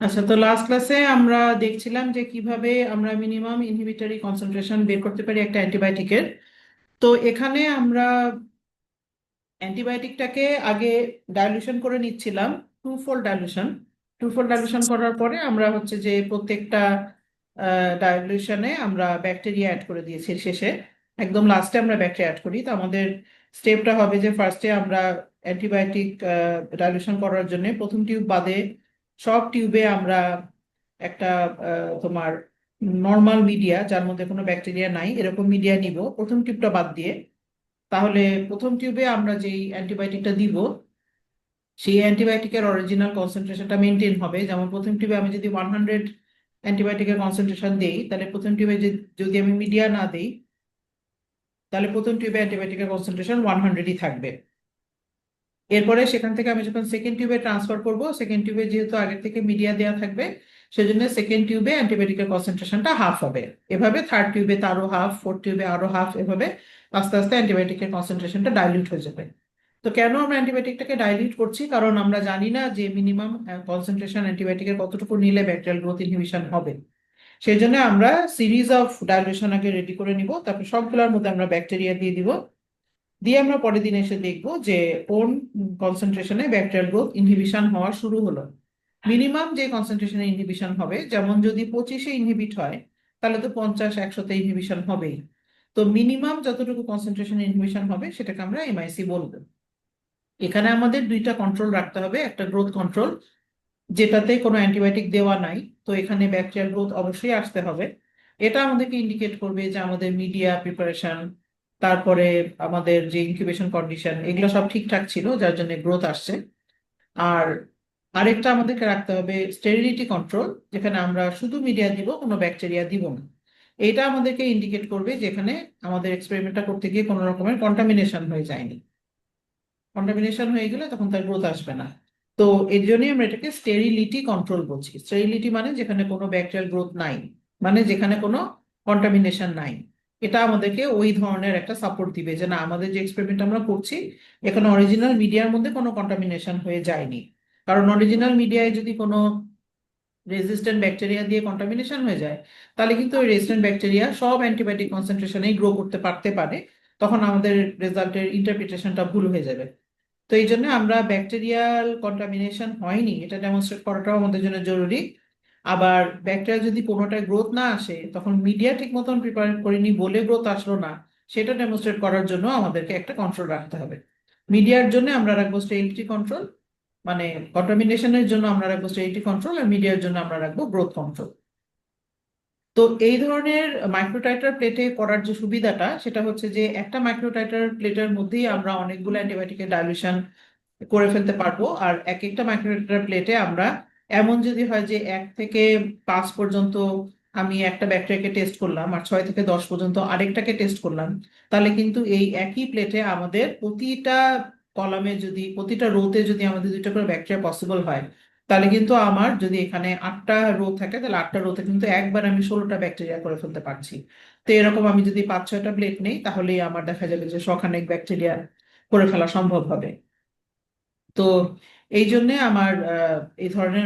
আচ্ছা, তো লাস্ট ক্লাসে আমরা দেখছিলাম যে কিভাবে আমরা মিনিমাম ইনহিবিটরি কনসেন্ট্রেশন বের করতে পারি একটা অ্যান্টিবায়োটিকের। তো এখানে আমরা অ্যান্টিবায়োটিকটাকে আগে ডাইলুশন করে নিচ্ছিলাম, টু ফোল্ড ডাইলুশন করার পরে আমরা হচ্ছে যে প্রত্যেকটা ডাইলুশনে আমরা ব্যাকটেরিয়া অ্যাড করে দিয়েছি শেষে। একদম লাস্টে আমরা ব্যাকটেরিয়া অ্যাড করি। তো আমাদের স্টেপটা হবে যে ফার্স্টে আমরা অ্যান্টিবায়োটিক ডাইলুশন করার জন্য প্রথম টিউব বাদে সব টিউবে আমরা একটা তোমার নর্মাল মিডিয়া, যার মধ্যে কোনো ব্যাকটেরিয়া নাই, এরকম মিডিয়া নিব প্রথম টিউবটা বাদ দিয়ে। তাহলে প্রথম টিউবে আমরা যেই অ্যান্টিবায়োটিকটা দিব সেই অ্যান্টিবায়োটিকের অরিজিনাল কনসেন্ট্রেশনটা মেনটেন হবে। যেমন প্রথম টিউবে আমি যদি 100 অ্যান্টিবায়োটিকের কনসেন্ট্রেশন দেই, তাহলে প্রথম টিউবে যদি আমি মিডিয়া না দেই, তাহলে প্রথম টিউবে অ্যান্টিবায়োটিকের কনসেন্ট্রেশন 100ই থাকবে। এরপরে সেখান থেকে আমি যখন সেকেন্ড টিউবে ট্রান্সফার করব, সেকেন্ড টিউবে যেহেতু আগের থেকে মিডিয়া দেওয়া থাকবে, সেজন্য সেকেন্ড টিউবে অ্যান্টিবায়োটিকের কনসেন্ট্রেশনটা হাফ হবে। এভাবে থার্ড টিউবে তারও হাফ, ফোর্থ টিউবে আরো হাফ, এভাবে আস্তে আস্তে অ্যান্টিবায়োটিকের কনসেন্ট্রেশনটা ডাইলিউট হয়ে যাবে। তো কেন আমরা অ্যান্টিবায়োটিকটাকে ডাইলিউট করছি? কারণ আমরা জানি না যে মিনিমাম কনসেন্ট্রেশন অ্যান্টিবায়োটিকের কতটুকু নিলে ব্যাকটেরিয়াল গ্রোথ ইনহিবিশন হবে। সেই জন্য আমরা সিরিজ অফ ডাইলিউশন আগে রেডি করে নিব, তারপর সবগুলোর মধ্যে আমরা ব্যাকটেরিয়া দিয়ে দিব। দিয়ে আমরা পরের দিন এসে দেখবো যে কোন কনসেন্ট্রেশনে ব্যাকটেরিয়াল গ্রোথ ইনহিবিশন হওয়া শুরু হলো। মিনিমাম যে কনসেন্ট্রেশনে ইনহিবিশন হবে, যেমন যদি 25-এ ইনহিবিট হয়, তাহলে তো 50-100-তে ইনহিবিশন হবেই। তো মিনিমাম যতটুকু কনসেন্ট্রেশন ইনহিবিশন হবে সেটাকে আমরা এমআইসি বলবো। এখানে আমাদের দুইটা কন্ট্রোল রাখতে হবে, একটা গ্রোথ কন্ট্রোল যেটাতে কোনো অ্যান্টিবায়োটিক দেওয়া নাই, তো এখানে ব্যাকটেরিয়াল গ্রোথ অবশ্যই আসতে হবে। এটা আমাদেরকে ইন্ডিকেট করবে যে আমাদের মিডিয়া প্রিপারেশন, তারপরে আমাদের যে ইনকিউবেশন কন্ডিশন, এগুলো সব ঠিকঠাক ছিল, যার জন্য গ্রোথ আসছে। আর আরেকটা আমাদেরকে রাখতে হবে স্টেরিলিটি কন্ট্রোল, যেখানে আমরা শুধু মিডিয়া দিব, কোনো ব্যাকটেরিয়া দিব না। এটা আমাদেরকে ইন্ডিকেট করবে যেখানে আমাদের এক্সপেরিমেন্টটা করতে গিয়ে কোনো রকমের কন্টামিনেশন হয়ে যায়নি। কন্টামিনেশন হয়ে গেলে তখন তার গ্রোথ আসবে না। তো এর জন্যই আমরা এটাকে স্টেরিলিটি কন্ট্রোল বলছি। স্টেরিলিটি মানে যেখানে কোনো ব্যাকটেরিয়াল গ্রোথ নাই, মানে যেখানে কোনো কন্টামিনেশন নাই। এটা আমাদেরকে ওই ধরনের একটা সাপোর্ট দিবে যে না, আমাদের যে এক্সপেরিমেন্ট আমরা করছি এখানে অরিজিনাল মিডিয়ার মধ্যে কোনো কন্টামিনেশন হয়ে যায়নি। কারণ অরিজিনাল মিডিয়ায় যদি কোনো রেজিস্ট্যান্ট ব্যাকটেরিয়া দিয়ে কন্টামিনেশন হয়ে যায়, তাহলে কিন্তু ওই রেজিস্ট্যান্ট ব্যাকটেরিয়া সব অ্যান্টিবায়োটিক কনসেন্ট্রেশনেই গ্রো করতে পারতে পারে। তখন আমাদের রেজাল্টের ইন্টারপ্রিটেশনটা ভুল হয়ে যাবে। তো এই জন্য আমরা ব্যাকটেরিয়াল কন্টামিনেশন হয়নি এটা ডেমনস্ট্রেট করাটাও আমাদের জন্য জরুরি। আবার ব্যাকটেরিয়া যদি কোনোটায় গ্রোথ না আসে, তখন মিডিয়া ঠিক মতন প্রিপেয়ার করিনি বলে গ্রোথ আসলো না, সেটা ডেমনস্ট্রেট করার জন্য আমাদেরকে একটা কন্ট্রোল রাখতে হবে। মিডিয়ার জন্য আমরা রাখবো স্টেরিলিটি কন্ট্রোল, মানে কন্টামিনেশনের জন্য আমরা রাখবো স্টেরিলিটি কন্ট্রোল, আর মিডিয়ার জন্য আমরা রাখবো গ্রোথ কন্ট্রোল। তো এই ধরনের মাইক্রোটাইটার প্লেটে করার যে সুবিধাটা, সেটা হচ্ছে যে একটা মাইক্রোটাইটার প্লেটের মধ্যেই আমরা অনেকগুলো অ্যান্টিবায়োটিকের ডাইলুশন করে ফেলতে পারবো। আর এক একটা মাইক্রোলিটার প্লেটে আমরা, এমন যদি হয় যে 1 থেকে 5 পর্যন্ত আমি একটা ব্যাকটেরিয়াকে টেস্ট করলাম আর 6 থেকে 10 পর্যন্ত আরেকটাকে টেস্ট করলাম, তাহলে কিন্তু এই একই প্লেটে আমাদের প্রতিটা কলামে, যদি প্রতিটা রোতে যদি আমাদের দুইটা করে ব্যাকটেরিয়া পসিবল হয়, তাহলে কিন্তু আমার যদি এখানে 8টা রো থাকে, তাহলে 8টা রোতে কিন্তু একবার আমি 16টা ব্যাকটেরিয়া করে ফেলতে পারছি। তো এরকম আমি যদি 5-6টা প্লেট নেই, তাহলেই আমার দেখা যাবে যে শখানেক ব্যাকটেরিয়া করে ফেলা সম্ভব হবে। তো এই জন্য আমার এই ধরনের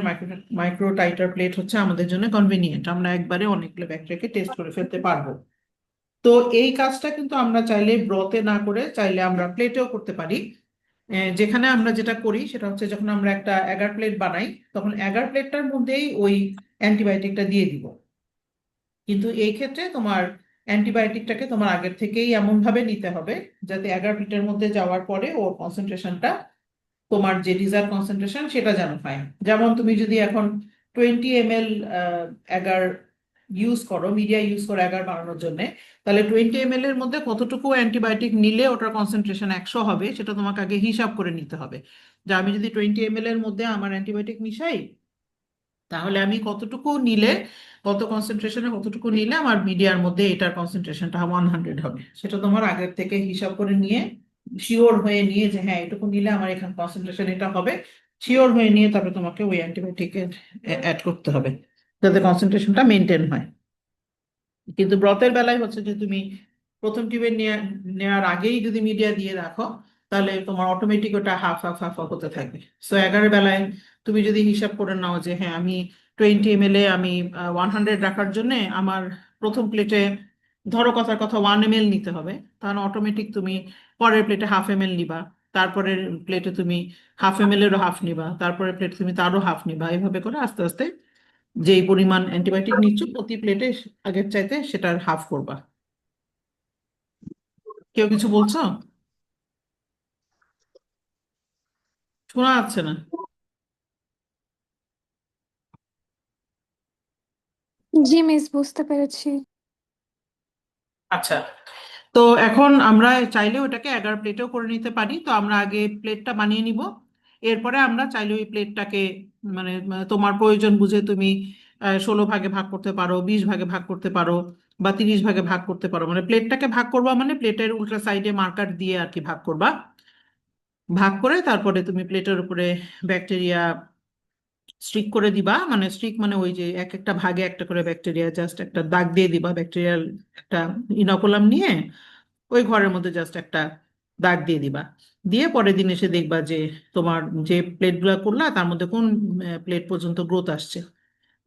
মাইক্রো টাইটার প্লেট হচ্ছে আমাদের জন্য কনভিনিয়েন্ট, আমরা একবারে অনেকগুলো ব্যাকটেরিয়াকে টেস্ট করে ফেলতে পারবো। তো এই কাজটা কিন্তু আমরা চাইলে ব্রতে না করে চাইলে আমরা প্লেটেও করতে পারি। যেখানে আমরা যেটা করি সেটা হচ্ছে, যখন আমরা একটা এগার প্লেট বানাই, তখন এগার প্লেটটার মধ্যেই ওই অ্যান্টিবায়োটিকটা দিয়ে দিব। কিন্তু এই ক্ষেত্রে তোমার অ্যান্টিবায়োটিকটাকে তোমার আগের থেকেই এমন ভাবে নিতে হবে যাতে এগার প্লেটের মধ্যে যাওয়ার পরে ওর কনসেন্ট্রেশনটা, তোমার যে ডিজায়ার কনসেন্ট্রেশন সেটা যেন পায়। যেমন তুমি যদি এখন 20 ml অ্যাগার ইউজ করো, মিডিয়া ইউজ করো অ্যাগার বানানোর জন্য, তাহলে 20 ml এর মধ্যে কতটুকু অ্যান্টিবায়োটিক নিলে ওটার কনসেন্ট্রেশন 100 হবে, সেটা তোমাকে আগে হিসাব করে নিতে হবে। যে আমি যদি 20 ml এর মধ্যে আমার অ্যান্টিবায়োটিক মিশাই, তাহলে আমি কতটুকু নিলে, কত কনসেন্ট্রেশনে কতটুকু নিলে আমার মিডিয়ার মধ্যে এটার কনসেন্ট্রেশনটা 100 হবে, সেটা তোমার আগের থেকে হিসাব করে নিয়ে, শিওর হয়ে নিয়ে যে হ্যাঁ এটুকু নিলে আমার এখানে কনসেন্ট্রেশন এটা হবে, শিওর হয়ে নিয়ে তারপরে তোমাকে ওই অ্যান্টিবায়োটিক অ্যাড করতে হবে যাতে কনসেন্ট্রেশনটা মেনটেন হয়। কিন্তু ব্রতের বেলায় হচ্ছে যে তুমি প্রথম টিউবে নেওয়ার আগেই যদি মিডিয়া দিয়ে রাখো, তাহলে তোমার অটোমেটিক ওটা হাফ হাফ হাফ হাফ হতে থাকবে। সো 11 বেলায় তুমি যদি হিসাব করে নাও যে হ্যাঁ আমি 20 ml এ আমি 100 রাখার জন্য আমার প্রথম প্লেটে ধরো কথার কথা 1 ml নিতে হবে, তাহলে অটোমেটিক তুমি পরের প্লেটে ½ ml নিবা, তারপরের প্লেটে তুমি ½ ml-এরও হাফ নিবা, তারপরের প্লেটে তুমি তারও হাফ নিবা, এভাবে করে আস্তে আস্তে যেই পরিমাণ অ্যান্টিবায়োটিক নিচ্ছ প্রতি প্লেটে আগের চাইতে সেটার হাফ করবা। কেউ কিছু বলছো? শোনা যাচ্ছে না। জি মিস, বুঝতে পেরেছি। আচ্ছা, তো এখন আমরা চাইলে ওটাকে 11 প্লেটেও করে নিতে পারি। তো আমরা আগে প্লেটটা বানিয়ে নিব, এরপরে আমরা চাইলে ওই প্লেটটাকে তোমার প্রয়োজন বুঝে তুমি 16 ভাগে ভাগ করতে পারো, 20 ভাগে ভাগ করতে পারো, বা 30 ভাগে ভাগ করতে পারো। মানে প্লেটটাকে ভাগ করবা মানে প্লেটের উল্টা সাইডে মার্কার দিয়ে আর কি ভাগ করবা। ভাগ করে তারপরে তুমি প্লেটের উপরে ব্যাকটেরিয়া স্ট্রিক করে দিবা। মানে স্ট্রিক মানে ওই যে এক একটা ভাগে একটা করে ব্যাকটেরিয়া জাস্ট একটা দাগ দিয়ে দিবা, ব্যাকটেরিয়াল একটা ইনকুলাম নিয়ে ওই ঘরের মধ্যে জাস্ট একটা দাগ দিয়ে দিবা। দিয়ে পরের দিন এসে দেখবা যে তোমার যে প্লেটগুলো করলা তার মধ্যে কোন প্লেট পর্যন্ত গ্রোথ আসছে।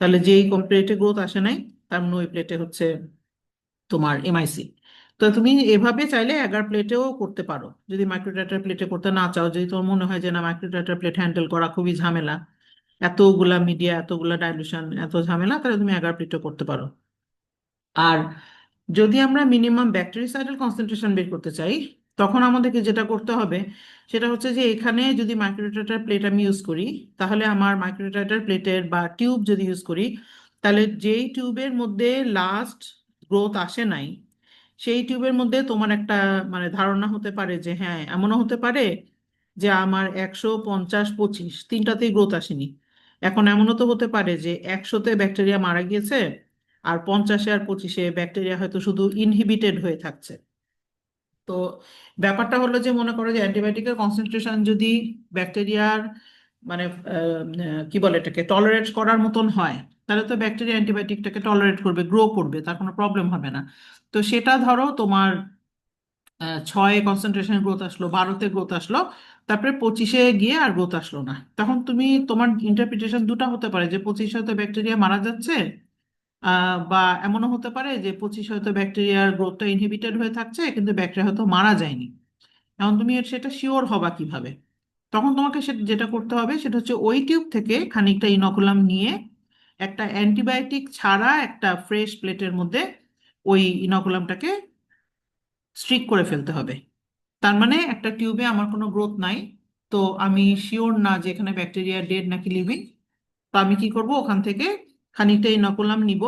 তাহলে যেই কোন প্লেটে গ্রোথ আসে নাই তার মানে ওই প্লেটে হচ্ছে তোমার এমআইসি। তো তুমি এভাবে চাইলে 11 প্লেটেও করতে পারো, যদি মাইক্রোডাটার প্লেটে করতে না চাও, যদি তোমার মনে হয় যে না মাইক্রোডাটার প্লেট হ্যান্ডেল করা খুবই ঝামেলা, এতগুলা মিডিয়া এতগুলা ডাইলুশন এত ঝামেলা, তাহলে তুমি 11 প্লেটও করতে পারো। আর যদি আমরা মিনিমাম ব্যাকটেরিসাইডাল কনসেন্ট্রেশন বের করতে চাই, তখন আমাদেরকে যেটা করতে হবে সেটা হচ্ছে যে এখানে যদি মাইক্রোরেটার প্লেট আমি ইউজ করি, তাহলে আমার মাইক্রোরেটার প্লেটের বা টিউব যদি ইউজ করি, তাহলে যেই টিউবের মধ্যে লাস্ট গ্রোথ আসে নাই সেই টিউবের মধ্যে তোমার একটা ধারণা হতে পারে যে হ্যাঁ এমনও হতে পারে যে আমার 100, 50, 25 তিনটাতেই গ্রোথ আসেনি। এখন এমনও তো হতে পারে যে 100-তে ব্যাকটেরিয়া মারা গিয়েছে, আর 50-এ আর 25-এ ব্যাকটেরিয়া হয়তো শুধু ইনহিবিটেড হয়ে থাকছে। তো ব্যাপারটা হলো যে মনে করো যে অ্যান্টিবায়োটিকের কনসেন্ট্রেশন যদি ব্যাকটেরিয়ার মানে কি বলে এটাকে টলারেট করার মতন হয়, তাহলে তো ব্যাকটেরিয়া অ্যান্টিবায়োটিকটাকে টলারেট করবে, গ্রো করবে, তার কোনো প্রবলেম হবে না। তো সেটা ধরো তোমার 6-এ কনসেন্ট্রেশন গ্রোথ আসলো, 12-তে গ্রোথ আসলো, তারপরে 25-এ গিয়ে আর গ্রোথ আসলো না, তখন তুমি তোমার ইন্টারপ্রিটেশন দুটো হতে পারে যে 25 হয়তো ব্যাকটেরিয়া মারা যাচ্ছে, বা এমনও হতে পারে যে 25 হয়তো ব্যাকটেরিয়ার গ্রোথটা ইনহিবিটেড হয়ে থাকছে কিন্তু ব্যাকটেরিয়া হয়তো মারা যায়নি। এখন তুমি সেটা শিওর হবা কিভাবে? তখন তোমাকে সেটা যেটা করতে হবে সেটা হচ্ছে ওই টিউব থেকে খানিকটা ইনকুলাম নিয়ে একটা অ্যান্টিবায়োটিক ছাড়া একটা ফ্রেশ প্লেটের মধ্যে ওই ইনকুলামটাকে স্ট্রিক করে ফেলতে হবে। তার মানে একটা টিউবে আমার কোনো গ্রোথ নাই, তো আমি শিওর না যে এখানে ব্যাকটেরিয়া ডেড নাকি লিভিং। তো আমি কি করব, ওখান থেকে খানিকটা ইনকুলাম নিব,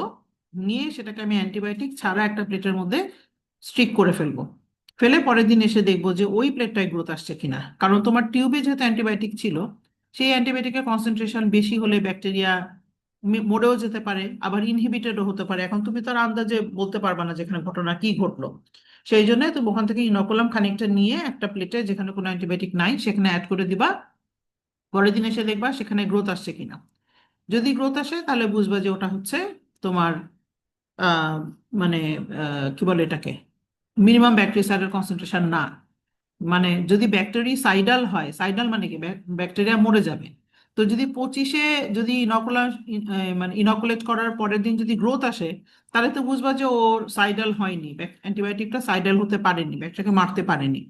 নিয়ে সেটাকে আমি অ্যান্টিবায়োটিক ছাড়া একটা প্লেটের মধ্যে স্ট্রিক করে ফেলবো। ফেলে পরের দিন এসে দেখবো যে ওই প্লেটটায় গ্রোথ আসছে কিনা, কারণ তোমার টিউবে যেহেতু অ্যান্টিবায়োটিক ছিল, সেই অ্যান্টিবায়োটিকের কনসেন্ট্রেশন বেশি হলে ব্যাকটেরিয়া মরেও যেতে পারে, আবার ইনহিবিটেডও হতে পারে। এখন তুমি তো আর আন্দাজে বলতে পারবা না যেখানে ঘটনা কি ঘটলো। সেই জন্য তুমি ওখান থেকে ইনকুলাম খানিকটা নিয়ে একটা প্লেটে যেখানে কোনো অ্যান্টিবায়োটিক নাই সেখানে অ্যাড করে দিবা। পরের দিন এসে দেখবা সেখানে গ্রোথ আসছে কিনা। যদি গ্রোথ আসে তাহলে বুঝবা যে ওটা হচ্ছে তোমার আহ, মানে কি বলে এটাকে মিনিমাম ব্যাকটেরিসাইডাল কনসেন্ট্রেশন না। মানে যদি ব্যাকটেরিসাইডাল হয়, সাইডাল মানে কি ব্যাকটেরিয়া মরে যাবে। তো যদি 25-এ যদি ইনকুলেট করার পরের দিন যদি গ্রোথ আসে, তাহলে তো বুঝবা যে ওর সাইডাল হয়নি, অ্যান্টিবায়োটিকটা সাইডাল হতে পারেনি, ব্যাকটেরিয়াকে মারতে পারেনি।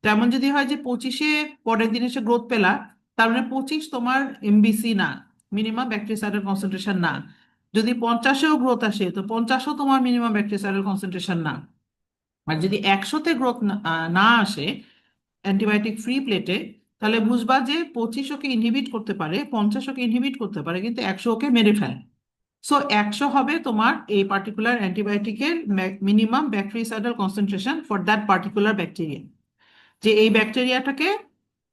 তেমন যদি হয় যে 25-এ পরের দিন এসে গ্রোথ পেলা, তার মানে 25 তোমার এমবিসি না, মিনিমাম ব্যাকটেরিসাইডাল কনসেন্ট্রেশন না। যদি 50-এও গ্রোথ আসে তো 50-ও তোমার মিনিমাম ব্যাকটেরিসাইডাল কনসেন্ট্রেশন না। আর যদি 100-তে গ্রোথ না আসে অ্যান্টিবায়োটিক ফ্রি প্লেটে, তাহলে বুঝবা যে 25 ওকে ইনহিবিট করতে পারে, 50 ওকে ইনহিবিট করতে পারে, কিন্তু 100 ওকে মেরে ফেলে। সো 100 হবে তোমার এই পার্টিকুলার অ্যান্টিবায়োটিকের minimum bactericidal concentration for that particular bacteria. যে এই ব্যাকটেরিয়াটাকে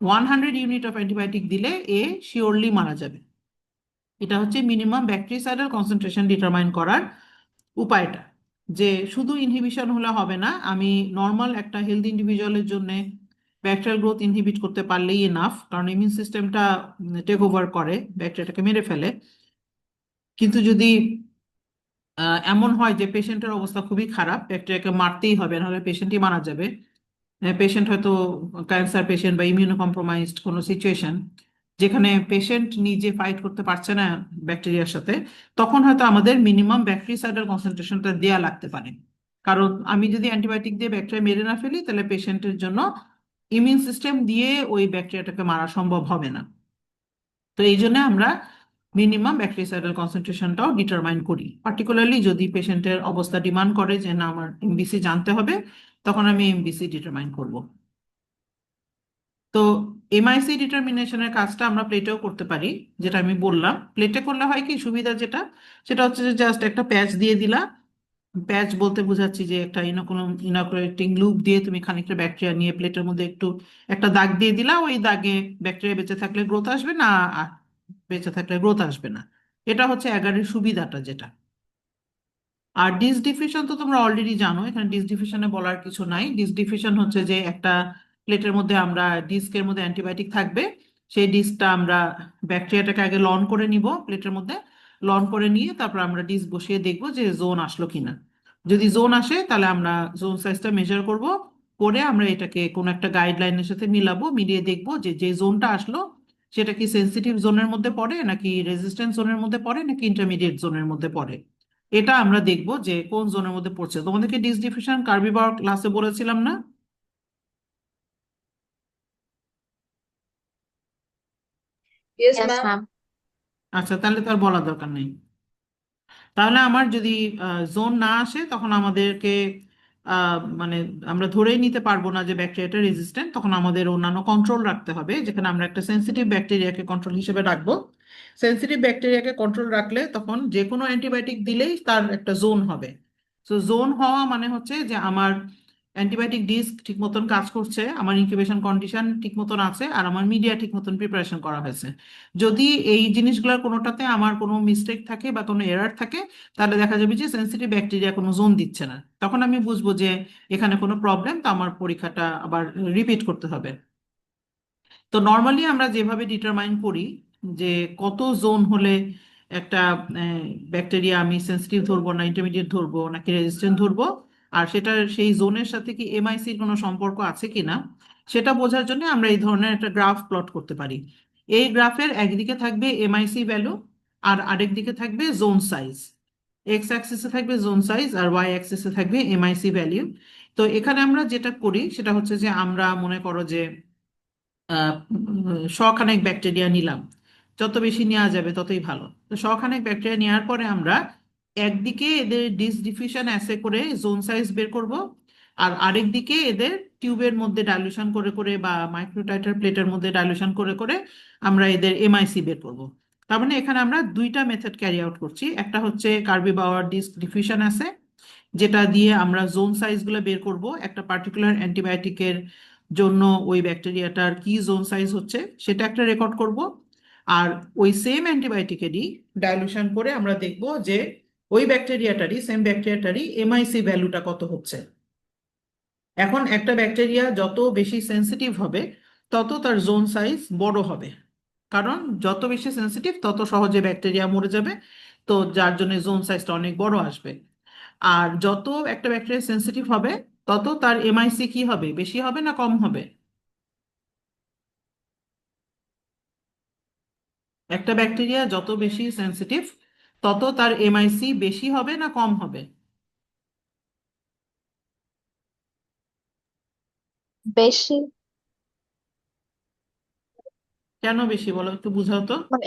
100 ইউনিট অফ অ্যান্টিবায়োটিক দিলে এ শিওরলি মারা যাবে। এটা হচ্ছে মিনিমাম ব্যাকটেরিসাইডাল কনসেন্ট্রেশন ডিটারমাইন করার উপায়টা। যে শুধু ইনহিবিশন হলে হবে না, আমি নর্মাল একটা হেলদি ইন্ডিভিজুয়ালের জন্য ব্যাকটেরিয়াল গ্রোথ ইনহিবিট করতে পারলেই এনাফ, কারণ ইমিউন সিস্টেমটা টেক ওভার করে, ব্যাকটেরিয়াটাকে মেরে ফেলে। কিন্তু যদি এমন হয় যে পেশেন্টের অবস্থা খুবই খারাপ, ব্যাকটেরিয়াকে মারতেই হবে নাহলে পেশেন্টই মারা যাবে, পেশেন্ট হয়তো ক্যান্সার পেশেন্ট বা ইমিউনো কম্প্রোমাইজড কোনো সিচুয়েশন, যেখানে পেশেন্ট নিজে ফাইট করতে পারছে না ব্যাকটেরিয়ার সাথে, তখন হয়তো আমাদের মিনিমাম ব্যাকটেরিসাইডাল কনসেন্ট্রেশনটা দেয়া লাগতে পারে। কারণ আমি যদি অ্যান্টিবায়োটিক দিয়ে ব্যাকটেরিয়া মেরে না ফেলি, তাহলে পেশেন্টের জন্য ইমিউন সিস্টেম দিয়ে ওই ব্যাকটেরিয়াটাকে মারা সম্ভব হবে না। তো এই জন্য আমরা মিনিমাম ব্যাকটেরিসাইডাল কনসেন্ট্রেশনটাও ডিটারমাইন করি, পার্টিকুলারলি যদি পেশেন্টের অবস্থা ডিমান্ড করে যে না আমার এমবিসি জানতে হবে, তখন আমি এমবিসি ডিটারমাইন করব। তো এমআইসি ডিটারমিনেশনের কাজটা আমরা প্লেটেও করতে পারি। যেটা আমি বললাম, প্লেটে করলে হয় কি সুবিধা, যেটা সেটা হচ্ছে যে জাস্ট একটা প্যাচ দিয়ে দিলা। প্যাচ বলতে বোঝাচ্ছি যে একটা ইনোকুলেটিং লুপ দিয়ে তুমি খানিকটা ব্যাকটেরিয়া নিয়ে প্লেটের মধ্যে একটু একটা দাগ দিয়ে দিলা, ওই দাগে ব্যাকটেরিয়া বেঁচে থাকলে গ্রোথ আসবে না, আর বেঁচে থাকলে গ্রোথ আসবে না। এটা হচ্ছে অ্যাগারের সুবিধাটা যেটা। আর ডিস ডিফিউশন তো তোমরা অলরেডি জানো, এখানে ডিস ডিফিউশনে বলার কিছু নাই। ডিস ডিফিউশন হচ্ছে যে একটা প্লেটের মধ্যে আমরা ডিস্কের মধ্যে অ্যান্টিবায়োটিক থাকবে, সেই ডিস্কটা আমরা ব্যাকটেরিয়াটাকে আগে লন করে নিব প্লেটের মধ্যে। লন করে নিয়ে তারপর আমরা ডিস্ক বসিয়ে দেখবো যে জোন আসলো কিনা। যদি জোন আসে তাহলে আমরা জোন সাইজটা মেজার করব, করে আমরা এটাকে কোনো একটা গাইডলাইনের সাথে মিলাবো, মিলিয়ে দেখবো যে যে জোনটা আসলো সেটা কি সেন্সিটিভ জোনের মধ্যে পড়ে, নাকি রেজিস্ট্যান্স জোনের মধ্যে পড়ে, নাকি ইন্টারমিডিয়েট জোনের মধ্যে পড়ে। এটা আমরা দেখবো যে কোন জোনের মধ্যে পড়ছে। তোমাদেরকে ডিস্ট্রিবিউশন কার্বিভার ক্লাসে বলেছিলাম না? Yes, Yes, ma'am. ma'am. আচ্ছা, তাহলে তো আর বলার দরকার নেই। তাহলে আমার যদি জোন না আসে, তখন আমাদেরকে মানে আমরা ধরেই নিতে পারবো না যে ব্যাকটেরিয়াটা রেজিস্ট্যান্ট, তখন আমাদের অন্যান্য কন্ট্রোল রাখতে হবে, যেখানে আমরা একটা সেন্সিটিভ ব্যাকটেরিয়াকে কন্ট্রোল হিসেবে রাখবো। সেন্সিটিভ ব্যাকটেরিয়াকে কন্ট্রোল রাখলে তখন যে কোনো অ্যান্টিবায়োটিক দিলেই তার একটা জোন হবে। তো জোন হওয়া মানে হচ্ছে যে আমার অ্যান্টিবায়োটিক ডিস্ক ঠিক মতন কাজ করছে, আমার ইনকিউবেশন কন্ডিশন ঠিক মতন আছে, আর আমার মিডিয়া ঠিক মতন প্রিপারেশন করা হয়েছে। যদি এই জিনিসগুলোর কোনোটাতে আমার কোনো মিস্টেক থাকে বা কোনো এরার থাকে, তাহলে দেখা যাবে যে সেন্সিটিভ ব্যাকটেরিয়া কোনো জোন দিচ্ছে না। তখন আমি বুঝবো যে এখানে কোনো প্রবলেম, তো আমার পরীক্ষাটা আবার রিপিট করতে হবে। তো নর্মালি আমরা যেভাবে ডিটারমাইন করি যে কত জোন হলে একটা ব্যাকটেরিয়া আমি সেন্সিটিভ ধরবো, না ইন্টারমিডিয়েট ধরবো, নাকি রেজিস্ট্যান্ট ধরবো, আর সেটা সেই জোনের সাথে কি এমআইসির কোনো সম্পর্ক আছে কিনা, সেটা বোঝার জন্য আমরা এই ধরনের একটা গ্রাফ প্লট করতে পারি। এই গ্রাফের একদিকে থাকবে এমআইসি ভ্যালু, আর আরেক দিকে থাকবে জোন সাইজ। এক্স অ্যাক্সিসে থাকবে জোন সাইজ, আর ওয়াই অ্যাক্সিসে থাকবে এমআইসি ভ্যালু। তো এখানে আমরা যেটা করি সেটা হচ্ছে যে আমরা মনে করো যে শখানেক ব্যাকটেরিয়া নিলাম, যত বেশি নেওয়া যাবে ততই ভালো। তো শখানেক ব্যাকটেরিয়া নেওয়ার পরে আমরা একদিকে এদের ডিফিউশন অ্যাসে করে জোন সাইজ বের করব, আর আরেক দিকে এদের টিউবের মধ্যে ডাইলুশন করে করে বা মাইক্রোটাইটার প্লেটের মধ্যে ডাইলুশন করে করে আমরা এদের এমআইসি বের করব। তার মানে এখানে আমরা দুইটা মেথড ক্যারি আউট করছি। একটা হচ্ছে কার্বিবাউয়ার ডিস্ক ডিফিউশন অ্যাসে, যেটা দিয়ে আমরা জোন সাইজগুলো বের করব একটা পার্টিকুলার অ্যান্টিবায়োটিকের জন্য, ওই ব্যাকটেরিয়াটার কি জোন সাইজ হচ্ছে সেটা একটা রেকর্ড করব। আর ওই সেম অ্যান্টিবায়োটিকেরই ডাইলুশন করে আমরা দেখব যে ওই ব্যাকটেরিয়াটারই, সেম ব্যাকটেরিয়াটারই এমআইসি ভ্যালুটা কত হচ্ছে। এখন একটা ব্যাকটেরিয়া যত বেশি সেন্সিটিভ হবে, তত তার জোন সাইজ বড় হবে, কারণ যত বেশি সেন্সিটিভ তত সহজে ব্যাকটেরিয়া মরে যাবে, তো যার জন্য জোন সাইজটা অনেক বড় আসবে। আর যত একটা ব্যাকটেরিয়া সেন্সিটিভ হবে, তত তার এমআইসি কি হবে, বেশি হবে না কম হবে? একটা ব্যাকটেরিয়া যত বেশি সেন্সিটিভ, তত তার এমআইসি বেশি হবে না কম হবে? বেশি। কেন বেশি বলো একটু বুঝাও তো। মানে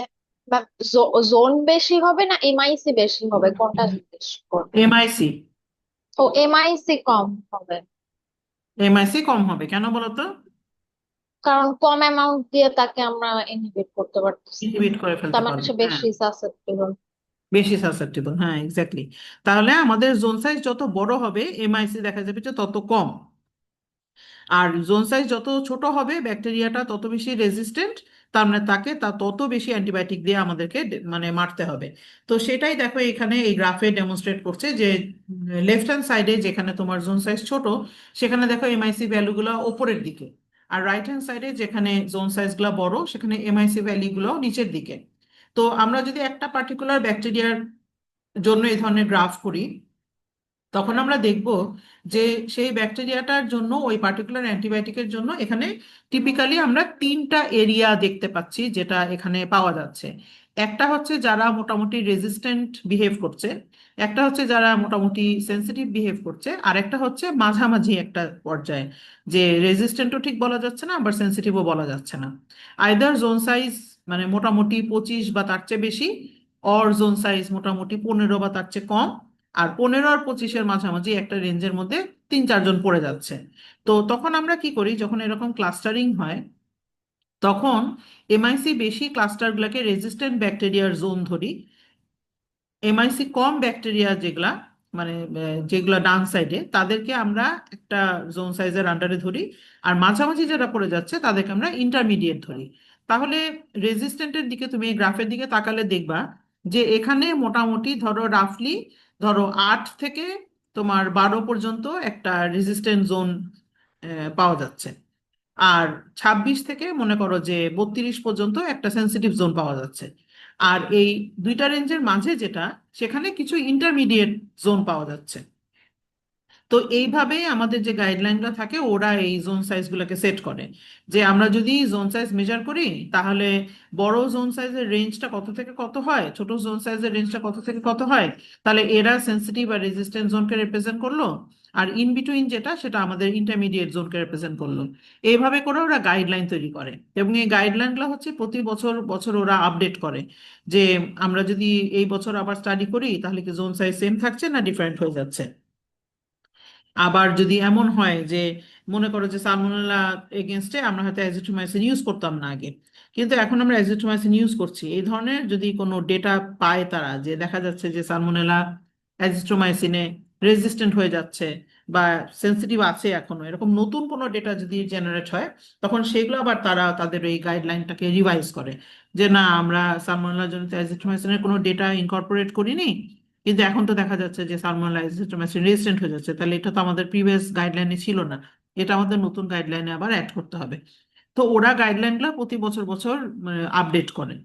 জোন বেশি হবে না এমআইসি বেশি হবে, কোনটা জিজ্ঞেস করবে? এমআইসি। ও, এমআইসি কম হবে। এমআইসি কম হবে কেন বলো তো? কারণ কম অ্যামাউন্ট দিয়ে তাকে আমরা ইনহিবিট করতে পারতেছি, ইনহিবিট করে ফেলতে তার মানে পারবো, সে হ্যাঁ। বেশি সাসেপ্টেবল। বেশি সাসেপ্টেবল, হ্যাঁ, এক্স্যাক্টলি। তাহলে আমাদের জোন সাইজ যত বড় হবে, এমআইসি দেখা যাবে যে তত কম। আর জোন সাইজ যত ছোট হবে, ব্যাকটেরিয়াটা তত বেশি রেজিস্ট্যান্ট, তার মানে তাকে তত বেশি অ্যান্টিবায়োটিক দিয়ে আমাদেরকে মানে মারতে হবে। তো সেটাই দেখো এখানে এই গ্রাফে ডেমনস্ট্রেট করছে যে লেফট হ্যান্ড সাইডে যেখানে তোমার জোন সাইজ ছোট, সেখানে দেখো এমআইসি ভ্যালুগুলো ওপরের দিকে, আর রাইট হ্যান্ড সাইডে যেখানে জোন সাইজগুলো বড়, সেখানে এমআইসি ভ্যালুগুলো নিচের দিকে। তো আমরা যদি একটা পার্টিকুলার ব্যাকটেরিয়ার জন্য এই ধরনের গ্রাফ করি, তখন আমরা দেখব যে সেই ব্যাকটেরিয়াটার জন্য ওই পার্টিকুলার অ্যান্টিবায়োটিকের জন্য এখানে টিপিক্যালি আমরা তিনটা এরিয়া দেখতে পাচ্ছি যেটা এখানে পাওয়া যাচ্ছে। একটা হচ্ছে যারা মোটামুটি রেজিস্ট্যান্ট বিহেভ করছে, একটা হচ্ছে যারা মোটামুটি সেন্সিটিভ বিহেভ করছে, আর একটা হচ্ছে মাঝামাঝি একটা পর্যায়ে, যে রেজিস্ট্যান্টও ঠিক বলা যাচ্ছে না আবার সেন্সিটিভও বলা যাচ্ছে না। আইদার জোন সাইজ মানে মোটামুটি 25 বা তার চেয়ে বেশি, অর জোন সাইজ মোটামুটি 15 বা তার চেয়ে কম, আর 15 আর 25-এর মাঝামাঝি একটা রেঞ্জের মধ্যে 3-4 জন পড়ে যাচ্ছে। তো তখন আমরা কি করি, যখন এরকম ক্লাস্টারিং হয় তখন এমআইসি বেশি ক্লাস্টারগুলোকে রেজিস্ট্যান্ট ব্যাকটেরিয়ার জোন ধরি, এমআইসি কম ব্যাকটেরিয়া যেগুলা মানে যেগুলা ডান সাইডে তাদেরকে আমরা একটা জোন সাইজের আন্ডারে ধরি, আর মাঝামাঝি যারা পড়ে যাচ্ছে তাদেরকে আমরা ইন্টারমিডিয়েট ধরি। তাহলে রেজিস্ট্যান্টের দিকে তুমি গ্রাফের দিকে তাকালে দেখবা যে এখানে মোটামুটি ধরো রাফলি ধরো 8 থেকে তোমার 12 পর্যন্ত একটা রেজিস্ট্যান্ট জোন পাওয়া যাচ্ছে, আর 26 থেকে মনে করো যে 32 পর্যন্ত একটা সেন্সিটিভ জোন পাওয়া যাচ্ছে। আর এই দুইটা রেঞ্জের মাঝে যেটা, সেখানে কিছু ইন্টারমিডিয়েট জোন পাওয়া যাচ্ছে। তো এইভাবেই আমাদের যে গাইডলাইনগুলো থাকে ওরা এই জোন সাইজগুলোকে সেট করে, যে আমরা যদি জোন সাইজ মেজার করি তাহলে বড় জোন সাইজের রেঞ্জটা কত থেকে কত হয়, ছোট জোন সাইজের রেঞ্জটা কত থেকে কত হয়, তাহলে এরা সেন্সিটিভ আর রেজিস্ট্যান্ট জোনকে রিপ্রেজেন্ট করলো, আর ইন বিটুইন যেটা সেটা আমাদের ইন্টারমিডিয়েট জোনকে রিপ্রেজেন্ট করলো। এইভাবে করে ওরা গাইডলাইন তৈরি করে, এবং এই গাইডলাইনগুলো হচ্ছে প্রতি বছর বছর ওরা আপডেট করে, যে আমরা যদি এই বছর আবার স্টাডি করি তাহলে কি জোন সাইজ সেম থাকছে না ডিফারেন্ট হয়ে যাচ্ছে। আবার যদি এমন হয় যে মনে করো যে সালমোনেলা এগেনস্টে আমরা হয়তো অ্যাজিথ্রোমাইসিন ইউজ করতাম না আগে, কিন্তু এখন আমরা অ্যাজিথ্রোমাইসিন ইউজ করছি, এই ধরনের যদি কোনো ডেটা পায় তারা যে দেখা যাচ্ছে যে সালমোনেলা অ্যাজিথ্রোমাইসিনে রেজিস্ট্যান্ট হয়ে যাচ্ছে বা সেন্সিটিভ আছে এখনো, এরকম নতুন কোনো ডেটা যদি জেনারেট হয় তখন সেগুলো আবার তারা তাদের এই গাইডলাইনটাকে রিভাইজ করে, যে না আমরা সালমোনেলা জনিত অ্যাজিথ্রোমাইসিনের কোনো ডেটা ইনকর্পোরেট করিনি, কিন্তু এখন তো দেখা যাচ্ছে যে সালমোনেলা অ্যাজিথ্রোমাইসিন রেজিস্ট্যান্ট হয়ে যাচ্ছে, তাহলে এটা তো আমাদের প্রিভিয়াস গাইডলাইনে ছিল না, এটা আমাদের নতুন গাইডলাইনে আবার অ্যাড করতে হবে। তো ওরা গাইডলাইনগুলো প্রতি বছর বছর আপডেট করে।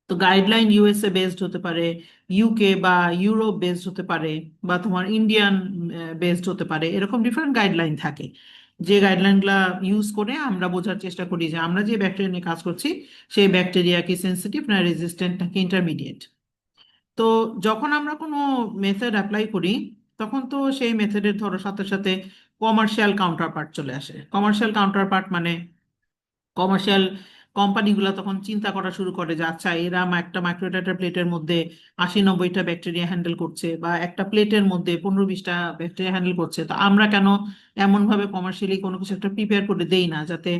তো গাইডলাইন ইউএসএ বেসড হতে পারে, ইউকে বা ইউরোপ বেসড হতে পারে, বা তোমার ইন্ডিয়ান বেসড হতে পারে, এরকম ডিফারেন্ট গাইডলাইন থাকে, যে গাইডলাইনগুলা ইউজ করে আমরা বোঝার চেষ্টা করি যে আমরা যে ব্যাকটেরিয়া নিয়ে কাজ করছি সেই ব্যাকটেরিয়া কি সেন্সিটিভ না রেজিস্ট্যান্ট নাকি ইন্টারমিডিয়েট। তো যখন আমরা কোনো মেথড অ্যাপ্লাই করি তখন তো সেই মেথডের ধরো সাথে সাথে কমার্শিয়াল কাউন্টার পার্ট চলে আসে। কমার্শিয়াল কাউন্টার পার্ট মানে কমার্শিয়াল কোম্পানিগুলো তখন চিন্তা করা শুরু করে যে আচ্ছা এরা একটা মাইক্রোডাটা প্লেটের মধ্যে 80-90টা ব্যাকটেরিয়া হ্যান্ডেল করছে, বা একটা প্লেটের মধ্যে 15-20টা ব্যাকটেরিয়া হ্যান্ডেল করছে, তো আমরা কেন এমন ভাবে কমার্শিয়ালি কোনো কিছু একটা প্রিপেয়ার করে দেই না যাতে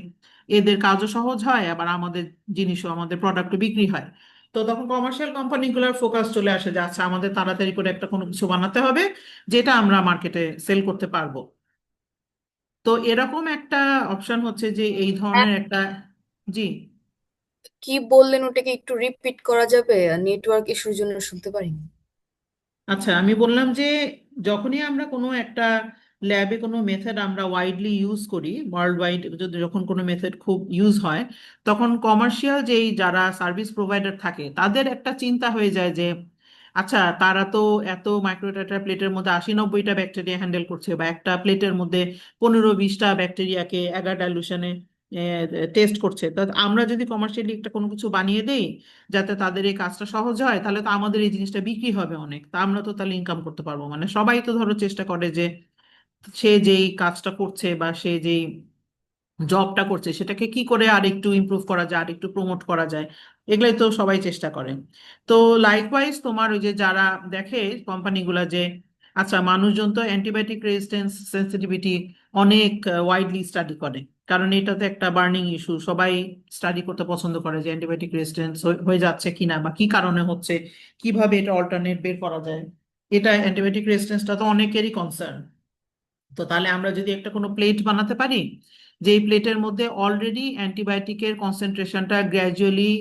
এদের কাজও সহজ হয় আবার আমাদের জিনিসও আমাদের প্রোডাক্টও বিক্রি হয়। তো তখন কমার্শিয়াল কোম্পানিগুলোর ফোকাস চলে আসে যে আচ্ছা আমাদের তাড়াতাড়ি করে একটা কোনো কিছু বানাতে হবে যেটা আমরা মার্কেটে সেল করতে পারবো। তো এরকম একটা অপশন হচ্ছে যে এই ধরনের একটা, জি। কি বললেন ওটাকে একটু রিপিট করা যাবে? নেটওয়ার্ক ইস্যুর জন্য শুনতে পারিনি। আচ্ছা আমি বললাম যে যখনই আমরা কোনো একটা ল্যাবে কোনো মেথড আমরা ওয়াইডলি ইউজ করি, ওয়ার্ল্ড ওয়াইড যদি যখন কোনো মেথড খুব ইউজ হয় তখন কমার্শিয়াল যেই যারা সার্ভিস প্রোভাইডার থাকে তাদের একটা চিন্তা হয়ে যায় যে আচ্ছা তারা তো এত মাইক্রোডাটা প্লেটের মধ্যে 80-90টা ব্যাকটেরিয়া হ্যান্ডেল করছে, বা একটা প্লেটের মধ্যে 15-20টা ব্যাকটেরিয়াকে এগার ডাইলুশনে টেস্ট করছে, তা আমরা যদি কমার্শিয়ালি একটা কোনো কিছু বানিয়ে দেই যাতে তাদের এই কাজটা সহজ হয় তাহলে তো আমাদের এই জিনিসটা বিক্রি হবে অনেক, তা আমরা তো তাহলে ইনকাম করতে পারবো। মানে সবাই তো ধরো চেষ্টা করে যে সে যেই কাজটা করছে বা সে যেই জবটা করছে সেটাকে কি করে আর একটু ইমপ্রুভ করা যায় আর একটু প্রমোট করা যায়, এগুলাই তো সবাই চেষ্টা করে। তো লাইকওয়াইজ তোমার ওই যে যারা দেখে কোম্পানিগুলা যে আচ্ছা মানুষজন তো অ্যান্টিবায়োটিক রেজিস্ট্যান্স সেন্সিটিভিটি অনেক ওয়াইডলি স্টাডি করে, কারণ এটাতে একটা বার্নিং ইস্যু, সবাই স্টাডি করতে পছন্দ করে যে অ্যান্টিবায়োটিক রেজিস্ট্যান্স হয়ে যাচ্ছে কিনা বা কি কারণে হচ্ছে, কিভাবে এটা অল্টারনেট বের করা যায়। এটা অ্যান্টিবায়োটিক রেজিস্ট্যান্সটা তো অনেকেরই কনসার্ন। তো তাহলে আমরা যদি একটা কোনো প্লেট বানাতে পারি যে এই প্লেটের মধ্যে অলরেডি অ্যান্টিবায়োটিকের কনসেন্ট্রেশনটা গ্র্যাজুয়ালি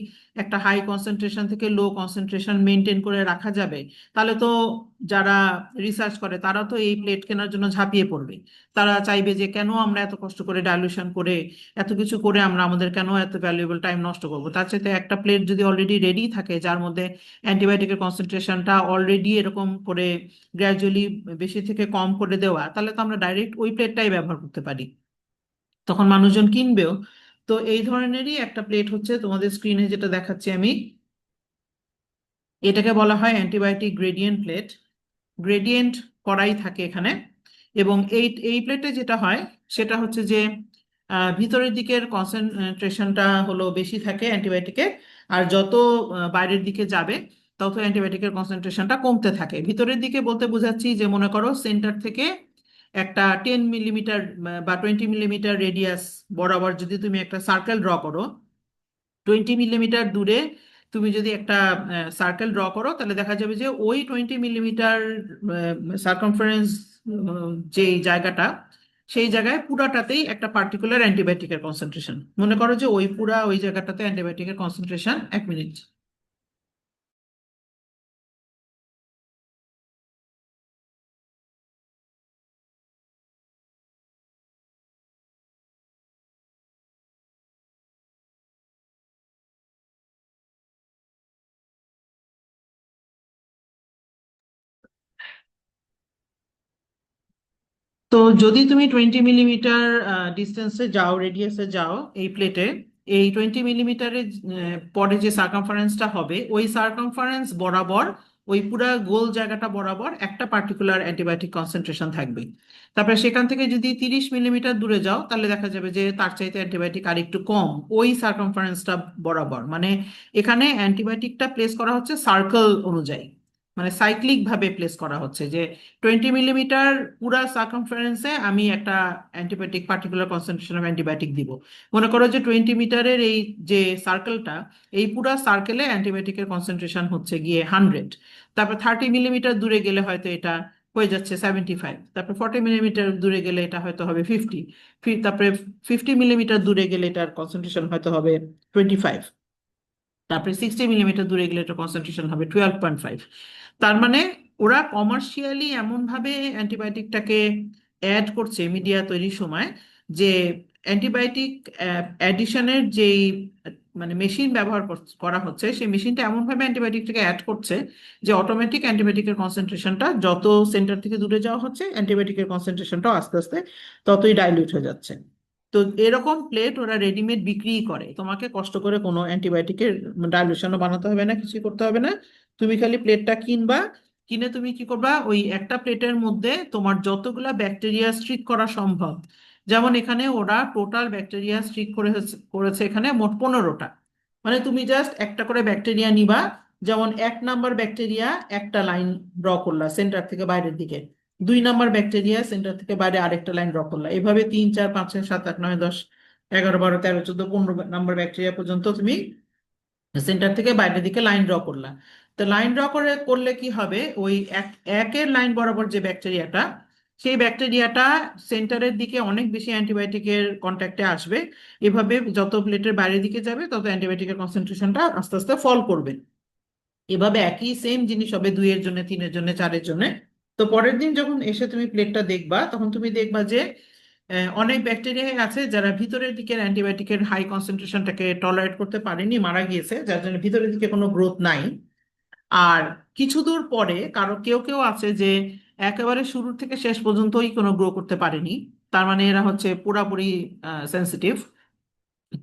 একটা হাই কনসেন্ট্রেশন থেকে লো কনসেন্ট্রেশন মেনটেন করে রাখা যাবে, তাহলে তো যারা রিসার্চ করে তারা তো এই প্লেট কেনার জন্য ঝাঁপিয়ে পড়বে। তারা চাইবে যে কেন আমরা এত কষ্ট করে ডাইলুশন করে এত কিছু করে আমরা আমাদের কেন এত ভ্যালুয়েবল টাইম নষ্ট করবো, তার চাইতে একটা প্লেট যদি অলরেডি রেডি থাকে যার মধ্যে অ্যান্টিবায়োটিকের কনসেন্ট্রেশনটা অলরেডি এরকম করে গ্র্যাজুয়ালি বেশি থেকে কম করে দেওয়া, তাহলে তো আমরা ডাইরেক্ট ওই প্লেটটাই ব্যবহার করতে পারি, তখন মানুষজন কিনবেও। তো এই ধরনেরই একটা প্লেট হচ্ছে তোমাদের স্ক্রিনে যেটা দেখাচ্ছি আমি, এটাকে বলা হয় অ্যান্টিবায়োটিক গ্রেডিয়েন্ট প্লেট। গ্রেডিয়েন্ট করাই থাকে এখানে। এবং এই এই প্লেটে যেটা হয় সেটা হচ্ছে যে ভিতরের দিকের কনসেন্ট্রেশনটা হলো বেশি থাকে অ্যান্টিবায়োটিকের, আর যত বাইরের দিকে যাবে তত অ্যান্টিবায়োটিকের কনসেন্ট্রেশনটা কমতে থাকে। ভিতরের দিকে বলতে বোঝাচ্ছি যে মনে করো সেন্টার থেকে একটা 10 মিলিমিটার বা 20 মিলিমিটার রেডিয়াস বরাবর যদি তুমি একটা সার্কেল ড্র করো, 20 মিলিমিটার দূরে তুমি যদি একটা সার্কেল ড্র করো, তাহলে দেখা যাবে যে ওই 20 মিলিমিটার সার্কামফারেন্স যে জায়গাটা, সেই জায়গায় পুরাটাতেই একটা পার্টিকুলার অ্যান্টিবায়োটিকের কনসেন্ট্রেশন। মনে করো যে ওই জায়গাটাতে অ্যান্টিবায়োটিকের কনসেন্ট্রেশন 1 মিনিট। তো যদি তুমি 20 মিলিমিটার ডিস্টেন্সে যাও, রেডিয়াসে যাও এই প্লেটে, এই 20 মিলিমিটারের পরে যে সার্কামফারেন্সটা হবে ওই সার্কামফারেন্স বরাবর ওই পুরা গোল জায়গাটা বরাবর একটা পার্টিকুলার অ্যান্টিবায়োটিক কনসেন্ট্রেশন থাকবে। তারপরে সেখান থেকে যদি 30 মিলিমিটার দূরে যাও, তাহলে দেখা যাবে যে তার চাইতে অ্যান্টিবায়োটিক আর একটু কম ওই সার্কামফারেন্সটা বরাবর। মানে এখানে অ্যান্টিবায়োটিকটা প্লেস করা হচ্ছে সার্কেল অনুযায়ী, মানে সাইক্লিক ভাবে প্লেস করা হচ্ছে যে 20 মিলিমিটার পুরা সার্কামফারেন্সে আমি একটা antibiotic particular concentration of antibiotic দিব। মনে করো যে 20 মিটারের এই যে সার্কেলটা, এই পুরা সার্কেলে অ্যান্টিবায়োটিকের কনসেন্ট্রেশন হচ্ছে গিয়ে 100। তারপর 30 মিলিমিটার দূরে গেলে হয়তো এটা হয়ে যাচ্ছে 75। তারপর 40 মিলিমিটার দূরে গেলে এটা হয়তো হবে 50। তারপরে 50 মিলিমিটার দূরে গেলে এটার কনসেন্ট্রেশন হয়তো হবে 25। তারপরে 60 মিলিমিটার দূরে গেলে এটা কনসেন্ট্রেশন হবে 12.5। তার মানে ওরা কমার্শিয়ালি এমন ভাবে অ্যান্টিবায়োটিকটাকে অ্যাড করছে মিডিয়া তৈরির সময় যে অ্যান্টিবায়োটিক অ্যাডিশনের যেই মানে মেশিন ব্যবহার করা হচ্ছে, সেই মেশিনটা এমন ভাবে অ্যান্টিবায়োটিকটাকে অ্যাড করছে যে অটোমেটিক অ্যান্টিবায়োটিকের কনসেন্ট্রেশনটা যত সেন্টার থেকে দূরে যাওয়া হচ্ছে অ্যান্টিবায়োটিকের কনসেন্ট্রেশনটাও আস্তে আস্তে ততই ডাইলিউট হয়ে যাচ্ছে। তো এরকম প্লেট ওরা রেডিমেড বিক্রি করে, তোমাকে কষ্ট করে কোনো অ্যান্টিবায়োটিকের ডাইলুশনও বানাতে হবে না, কিছুই করতে হবে না। তুমি খালি প্লেটটা কিনবা, কিনে তুমি কি করবা, ওই একটা প্লেটের মধ্যে তোমার যতগুলা ব্যাকটেরিয়া স্ট্রিক করা সম্ভব, যেমন এখানে ওরা টোটাল ব্যাকটেরিয়া স্ট্রিক করেছে এখানে মোট 15টা। মানে তুমি জাস্ট একটা করে ব্যাকটেরিয়া নিবা, যেমন 1 নাম্বার ব্যাকটেরিয়া একটা লাইন ড্র করলা সেন্টার থেকে বাইরের দিকে, 2 নাম্বার ব্যাকটেরিয়া সেন্টার থেকে বাইরে আরেকটা লাইন ড্র করলা, এভাবে 3 4 5 6 7 8 9 10 11 12 13 14 15 নাম্বার ব্যাকটেরিয়া পর্যন্ত তুমি সেন্টার থেকে বাইরের দিকে লাইন ড্র করলা। তো লাইন ড্র করলে কি হবে, ওই একের লাইন বরাবর যে ব্যাকটেরিয়াটা, সেই ব্যাকটেরিয়াটা সেন্টারের দিকে অনেক বেশি অ্যান্টিবায়োটিকের কন্ট্যাক্টে আসবে। এভাবে যত প্লেটের বাইরের দিকে যাবে তত অ্যান্টিবায়োটিকের কনসেন্ট্রেশনটা আস্তে আস্তে ফল করবে। এভাবে একই সেম জিনিস হবে 2-এর জন্য, 3-এর জন্য, 4-এর জন্য। তো পরের দিন যখন এসে তুমি প্লেটটা দেখবা, তখন তুমি দেখবা যে অনেক ব্যাকটেরিয়া আছে যারা ভিতরের দিকের অ্যান্টিবায়োটিকের হাই কনসেন্ট্রেশনটাকে টলারেট করতে পারেনি, মারা গিয়েছে, যার জন্য ভিতরের দিকে কোনো গ্রোথ নাই। আর কিছু দূর পরে কেউ কেউ আছে যে একেবারে শুরু থেকে শেষ পর্যন্তই কোনো গ্রো করতে পারেনি, তার মানে এরা হচ্ছে পুরাপুরি সেন্সিটিভ।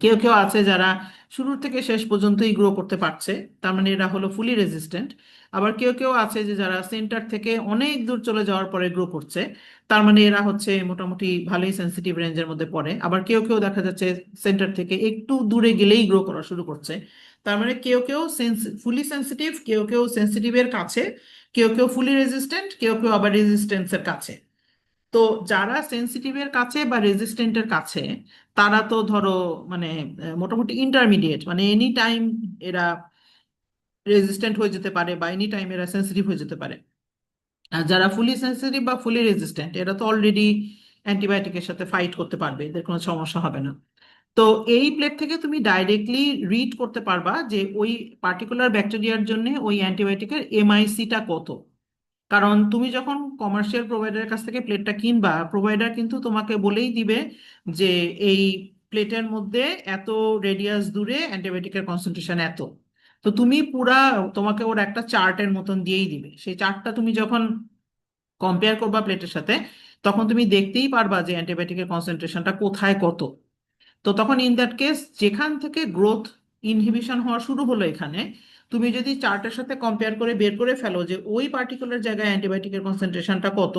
কেউ কেউ আছে যারা শুরু থেকে শেষ পর্যন্তই গ্রো করতে পারছে, তার মানে এরা হলো ফুলি রেজিস্ট্যান্ট। আবার কেউ কেউ আছে যে যারা সেন্টার থেকে অনেক দূর চলে যাওয়ার পরে গ্রো করছে, তার মানে এরা হচ্ছে মোটামুটি ভালোই সেন্সিটিভ রেঞ্জের মধ্যে পড়ে। আবার কেউ কেউ দেখা যাচ্ছে সেন্টার থেকে একটু দূরে গেলেই গ্রো করা শুরু করছে। তার মানে কেউ কেউ ফুলি সেন্সিটিভ, কেউ কেউ সেন্সিটিভের কাছে, কেউ কেউ ফুলি রেজিস্ট্যান্ট, কেউ কেউ আবার রেজিস্ট্যান্সের কাছে। তো যারা সেন্সিটিভের কাছে বা রেজিস্ট্যান্টের কাছে, তারা তো ধরো মানে মোটামুটি ইন্টারমিডিয়েট, মানে এনি টাইম এরা রেজিস্ট্যান্ট হয়ে যেতে পারে বা এনি টাইম এরা সেন্সিটিভ হয়ে যেতে পারে। আর যারা ফুলি সেন্সিটিভ বা ফুলি রেজিস্ট্যান্ট, এরা তো অলরেডি অ্যান্টিবায়োটিকের সাথে ফাইট করতে পারবে, এদের কোনো সমস্যা হবে না। তো এই প্লেট থেকে তুমি ডাইরেক্টলি রিড করতে পারবা যে ওই পার্টিকুলার ব্যাকটেরিয়ার জন্য ওই অ্যান্টিবায়োটিকের এমআইসিটা কত। কারণ তুমি যখন কমার্শিয়াল প্রোভাইডারের কাছ থেকে প্লেটটা কিনবা, প্রোভাইডার কিন্তু তোমাকে বলেই দিবে যে এই প্লেটের মধ্যে এত রেডিয়াস দূরে অ্যান্টিবায়োটিকের কনসেন্ট্রেশন এত। তো তুমি পুরা, তোমাকে ওর একটা চার্টের মতন দিয়েই দিবে, সেই চার্টটা তুমি যখন কম্পেয়ার করবা প্লেটের সাথে, তখন তুমি দেখতেই পারবা যে অ্যান্টিবায়োটিকের কনসেন্ট্রেশনটা কোথায় কত। তো তখন ইন দ্যাট কেস, যেখান থেকে গ্রোথ ইনহিবিশন হওয়া শুরু হলো এখানে, তুমি যদি চার্টের সাথে কম্পেয়ার করে বের করে ফেলো যে ওই পার্টিকুলার জায়গায় অ্যান্টিবায়োটিকের কনসেন্ট্রেশনটা কত,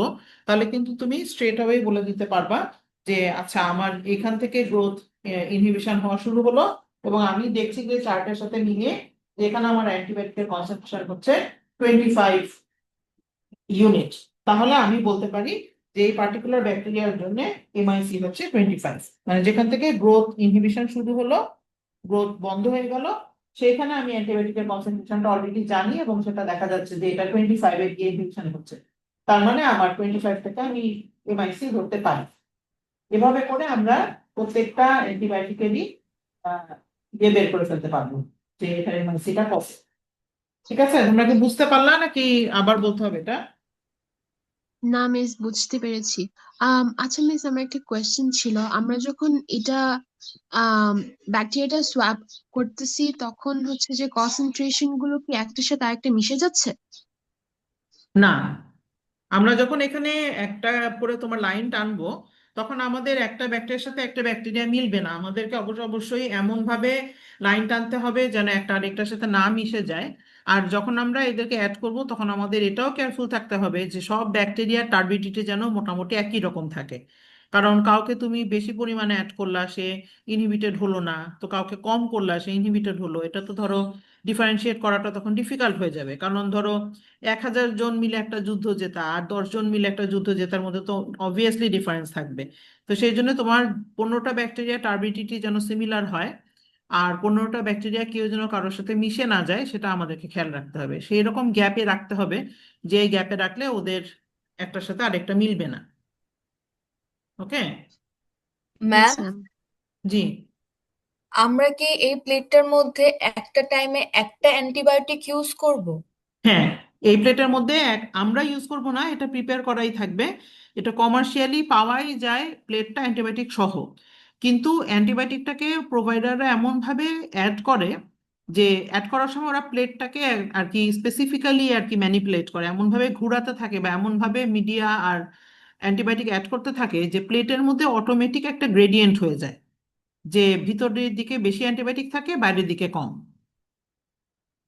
তাহলে কিন্তু তুমি স্ট্রেট অ্যাওয়ে বলে দিতে পারবা যে আচ্ছা আমার এখান থেকে গ্রোথ ইনহিবিশন হওয়া শুরু হলো, এবং আমি দেখছি যে চার্টের সাথে মিলিয়ে যে এখানে আমার অ্যান্টিবায়োটিকের কনসেন্ট্রেশন হচ্ছে 25 ইউনিট, তাহলে আমি বলতে পারি যে এই পার্টিকুলার ব্যাকটেরিয়ার জন্য এমআইসি হচ্ছে 25। মানে যেখান থেকে গ্রোথ ইনহিবিশন শুরু হলো, গ্রোথ বন্ধ হয়ে গেল, সেইখানে আমি অ্যান্টিবায়োটিকের কনসেন্ট্রেশনটা অলরেডি জানি, এবং সেটা দেখা যাচ্ছে যে এটা 25 গিয়ে ইনহিবিশন হচ্ছে। তার মানে আমার 25 থেকে আমি এমআইসি ধরতে পারি। এভাবে করে আমরা প্রত্যেকটা অ্যান্টিবায়োটিকেরই ইয়ে বের করে ফেলতে পারবো যে এখানে এমআইসিটা কত। ঠিক আছে, তোমরা কি বুঝতে পারলা নাকি আবার বলতে হবে এটা? না মিস, বুঝতে পেরেছি। আচ্ছা মিস, আমার একটা কোয়েশ্চেন ছিল। আমরা যখন এটা ব্যাকটেরিয়াটা সোয়াব করতেছি, তখন হচ্ছে যে কনসেন্ট্রেশন গুলো কি একটার সাথে আরেকটা মিশে যাচ্ছে? না, আমরা যখন এখানে একটা করে তোমার লাইন টানবো, তখন আমাদের একটা ব্যাকটেরিয়ার সাথে একটা ব্যাকটেরিয়া মিলবে না, আমাদেরকে অবশ্যই এমন ভাবে লাইন টানতে হবে যেন একটা আরেকটার সাথে না মিশে যায়। আর যখন আমরা এদেরকে অ্যাড করব, তখন আমাদের এটাও কেয়ারফুল থাকতে হবে যে সব ব্যাকটেরিয়ার টার্বিডিটি যেন মোটামুটি একই রকম থাকে। কারণ কাউকে তুমি বেশি পরিমাণে অ্যাড করলা, সে ইনহিবিটেড হলো না, তো কাউকে কম করলা, সে ইনহিবিটেড হলো, এটা তো ধরো ডিফারেন্সিয়েট করাটা তখন ডিফিকাল্ট হয়ে যাবে। কারণ ধরো 1000 জন মিলে একটা যুদ্ধ জেতা আর 10 জন মিলে একটা যুদ্ধ জেতার মধ্যে তো অবভিয়াসলি ডিফারেন্স থাকবে। তো সেই জন্য তোমার 15টা ব্যাকটেরিয়া টার্বিডিটি যেন সিমিলার হয়, আর 15টা ব্যাকটেরিয়া কেউ যেন কারোর সাথে মিশে না যায়, সেটা আমাদেরকে খেয়াল রাখতে হবে। সেই রকম গ্যাপে রাখতে হবে, যে গ্যাপে রাখলে ওদের একটার সাথে আরেকটা মিলবে না। ওকে? Yes ma'am, ma'am. জি। আমরা কি এই প্লেটটার মধ্যে একটা টাইমে একটা অ্যান্টিবায়োটিক ইউজ করব? হ্যাঁ, এই প্লেটের মধ্যে আমরা ইউজ করব না, এটা প্রিপেয়ার করাই থাকবে। এটা কমার্শিয়ালি পাওয়াই যায় প্লেটটা অ্যান্টিবায়োটিক সহ। কিন্তু অ্যান্টিবায়োটিকটাকে প্রোভাইডাররা এমন ভাবে অ্যাড করে যে অ্যাড করার সময় ওরা প্লেটটাকে আর কি স্পেসিফিক্যালি আর কি ম্যানিপুলেট করে, এমন ভাবে ঘুরাতে থাকে বা এমন ভাবে মিডিয়া আর অ্যান্টিবায়োটিক অ্যাড করতে থাকে যে প্লেটের মধ্যে অটোমেটিক একটা গ্রেডিয়েন্ট হয়ে যায়, যে ভিতরের দিকে বেশি অ্যান্টিবায়োটিক থাকে, বাইরের দিকে কম।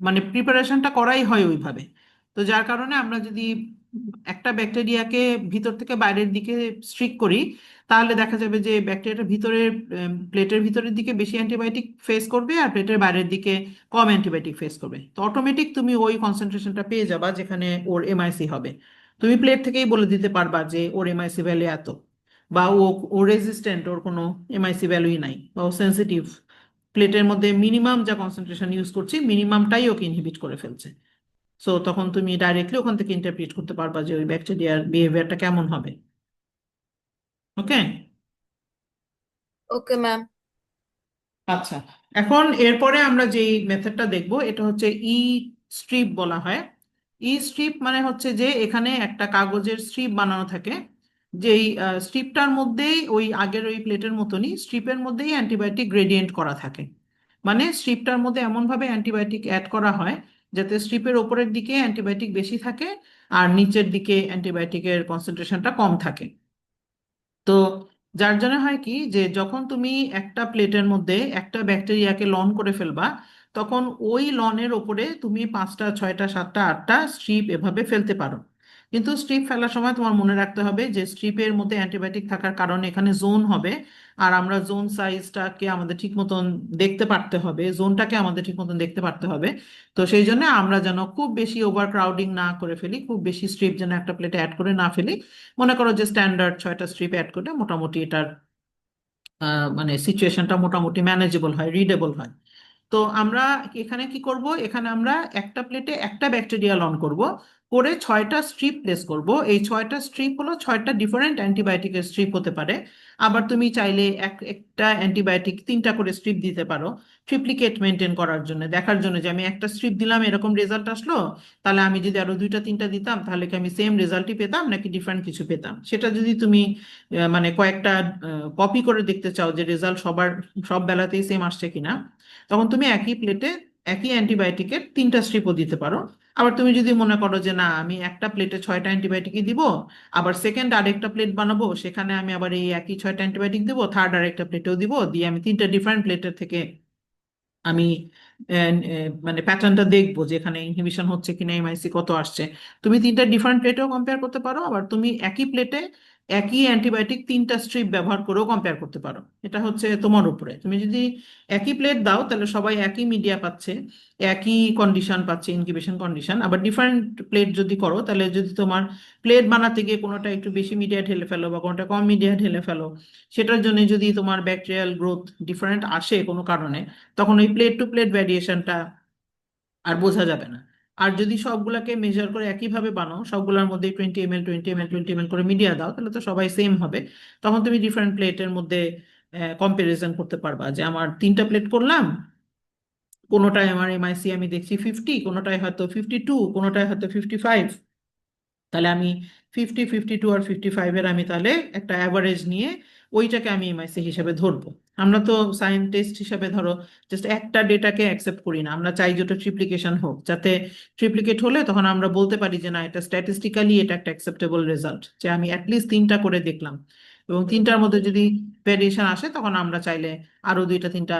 মানে প্রিপারেশনটা করাই হয় ওইভাবে। তো যার কারণে আমরা যদি একটা ব্যাকটেরিয়াকে ভিতর থেকে বাইরের দিকে স্ট্রিক করি, তাহলে দেখা যাবে যে ব্যাকটেরিয়াটা ভিতরের প্লেটের ভিতরের দিকে বেশি অ্যান্টিবায়োটিক ফেস করবে, আর প্লেটের বাইরের দিকে কম অ্যান্টিবায়োটিক ফেস করবে। তো অটোমেটিক তুমি ওই কনসেন্ট্রেশনটা পেয়ে যাবা যেখানে ওর এমআইসি হবে। তুমি প্লেট থেকেই বলে দিতে পারবা যে ওর এমআইসি ভ্যালু এত, বা ও রেজিস্ট্যান্ট, ওর কোনো এমআইসি ভ্যালুই নাই, বা ও সেন্সিটিভ, প্লেটের মধ্যে মিনিমাম যা কনসেন্ট্রেশন ইউজ করছি মিনিমামটাই ওকে ইনহিবিট করে ফেলছে। সো তখন তুমি ডাইরেক্টলি ওখান থেকে ইন্টারপ্রিট করতে পারবা যে ওই ব্যাকটেরিয়ার বিহেভিয়ারটা কেমন হবে। ওকে? Okay ma'am. আচ্ছা, এখন এরপরে আমরা যেই মেথডটা দেখব এটা হচ্ছে ই স্ট্রিপ বলা হয়। ই স্ট্রিপ মানে হচ্ছে যে এখানে একটা কাগজের স্ট্রিপ বানানো থাকে, যেই স্ট্রিপটার মধ্যেই ওই আগের ওই প্লেটের মতনই স্ট্রিপের মধ্যেই অ্যান্টিবায়োটিক গ্রেডিয়েন্ট করা থাকে। মানে স্ট্রিপটার মধ্যে এমনভাবে অ্যান্টিবায়োটিক অ্যাড করা হয় যাতে স্ট্রিপের ওপরের দিকে অ্যান্টিবায়োটিক বেশি থাকে আর নিচের দিকে অ্যান্টিবায়োটিকের কনসেন্ট্রেশনটা কম থাকে। তো যার জন্য হয় কি যে যখন তুমি একটা প্লেটের মধ্যে একটা ব্যাকটেরিয়াকে লন করে ফেলবা, তখন ওই লনের ওপরে তুমি 5টা 6টা 7টা 8টা স্ট্রিপ এভাবে ফেলতে পারো। কিন্তু স্ট্রিপ ফেলার সময় তোমার মনে রাখতে হবে যে স্ট্রিপের মধ্যে অ্যান্টিবায়োটিক থাকার কারণে এখানে জোন হবে, আর আমরা জোন সাইজটাকে আমাদের ঠিক মতন দেখতে পারতে হবে, জোনটাকে আমাদের ঠিক মতন দেখতে পারতে হবে। তো সেই জন্য আমরা যেন খুব বেশি ওভার ক্রাউডিং না করে ফেলি, খুব বেশি স্ট্রিপ যেন একটা প্লেটে অ্যাড করে না ফেলি। মনে করো যে স্ট্যান্ডার্ড 6টা স্ট্রিপ অ্যাড করলে মোটামুটি এটার মানে সিচুয়েশনটা মোটামুটি ম্যানেজেবল হয়, রিডেবল হয়। তো আমরা এখানে কি করব, এখানে আমরা একটা প্লেটে একটা ব্যাকটেরিয়া লন করব, করে 6টা স্ট্রিপ প্লেস করব। এই 6টা স্ট্রিপ হলো 6টা ডিফারেন্ট অ্যান্টিবায়োটিকের স্ট্রিপ হতে পারে। আবার তুমি চাইলে একটা অ্যান্টিবায়োটিক 3টা করে স্ট্রিপ দিতে পারো, ট্রিপ্লিকেট মেনটেন করার জন্য, দেখার জন্য যে আমি একটা স্ট্রিপ দিলাম এরকম রেজাল্ট আসলো, তাহলে আমি যদি আরো 2টা 3টা দিতাম তাহলে কি আমি সেম রেজাল্টই পেতাম নাকি ডিফারেন্ট কিছু পেতাম। সেটা যদি তুমি মানে কয়েকটা কপি করে দেখতে চাও যে রেজাল্ট সব বেলাতেই সেম আসছে কিনা, তখন তুমি একই প্লেটে একই অ্যান্টিবায়োটিকের 3টা স্ট্রিপও দিতে পারো। আবার তুমি যদি মনে করো যে না, আমি একটা প্লেটে 6টা অ্যান্টিবায়োটিকই দিব, আবার সেকেন্ড আরেকটা প্লেট বানাবো, সেখানে আমি আবার এই একই 6টা অ্যান্টিবায়োটিক দিব, থার্ড আরেকটা প্লেটেও দিব, দিয়ে আমি 3টা ডিফারেন্ট প্লেটের থেকে আমি মানে প্যাটার্নটা দেখবো যে এখানে ইনহিবিশন হচ্ছে কিনা, এমআইসি কত আসছে। তুমি 3টা ডিফারেন্ট প্লেটেও কম্পেয়ার করতে পারো, আবার তুমি একই প্লেটে একই অ্যান্টিবায়োটিক 3টা স্ট্রিপ ব্যবহার করেও কম্পেয়ার করতে পারো। এটা হচ্ছে তোমার উপরে। তুমি যদি একই প্লেট দাও তাহলে সবাই একই মিডিয়া পাচ্ছে, একই কন্ডিশন পাচ্ছে, ইনকিউবেশন কন্ডিশন। আবার ডিফারেন্ট প্লেট যদি করো তাহলে যদি তোমার প্লেট বানাতে গিয়ে কোনোটা একটু বেশি মিডিয়া ঢেলে ফেলো বা কোনোটা কম মিডিয়া ঢেলে ফেলো, সেটার জন্য যদি তোমার ব্যাকটেরিয়াল গ্রোথ ডিফারেন্ট আসে কোনো কারণে, তখন ওই প্লেট টু প্লেট ভ্যারিয়েশনটা আর বোঝা যাবে না। আর যদি সবগুলাকে মেজার করে একইভাবে বানাও, সবগুলোর মধ্যে 20 ml 20 ml 20 ml করে মিডিয়া দাও, তাহলে তো সবাই সেম হবে। তখন তুমি ডিফারেন্ট প্লেটের মধ্যে কম্পারিজন করতে পারবা যে আমার 3টা প্লেট করলাম, কোনোটায় আমার এমআইসি আমি দেখছি 50, কোনোটায় হয়তো 52, কোনোটায় হয়তো 55। তাহলে আমি 50, 52 আর 55-এর আমি তাহলে একটা অ্যাভারেজ নিয়ে ওইটাকে আমি এমআইসি হিসেবে ধরবো। আমরা তো সায়েন্টিস্ট হিসেবে ধরো জাস্ট একটা ডেটাকে অ্যাকসেপ্ট করি না, আমরা চাই যে ওটা ট্রিপ্লিকেশন হোক, যাতে ট্রিপ্লিকেট হলে তখন আমরা বলতে পারি যে না, এটা স্ট্যাটিস্টিক্যালি এটা একটা অ্যাকসেপ্টেবল রেজাল্ট, যে আমি অ্যাটলিস্ট 3টা করে দেখলাম, এবং 3টার মধ্যে যদি ভেরিয়েশন আসে তখন আমরা চাইলে আরো 2টা 3টা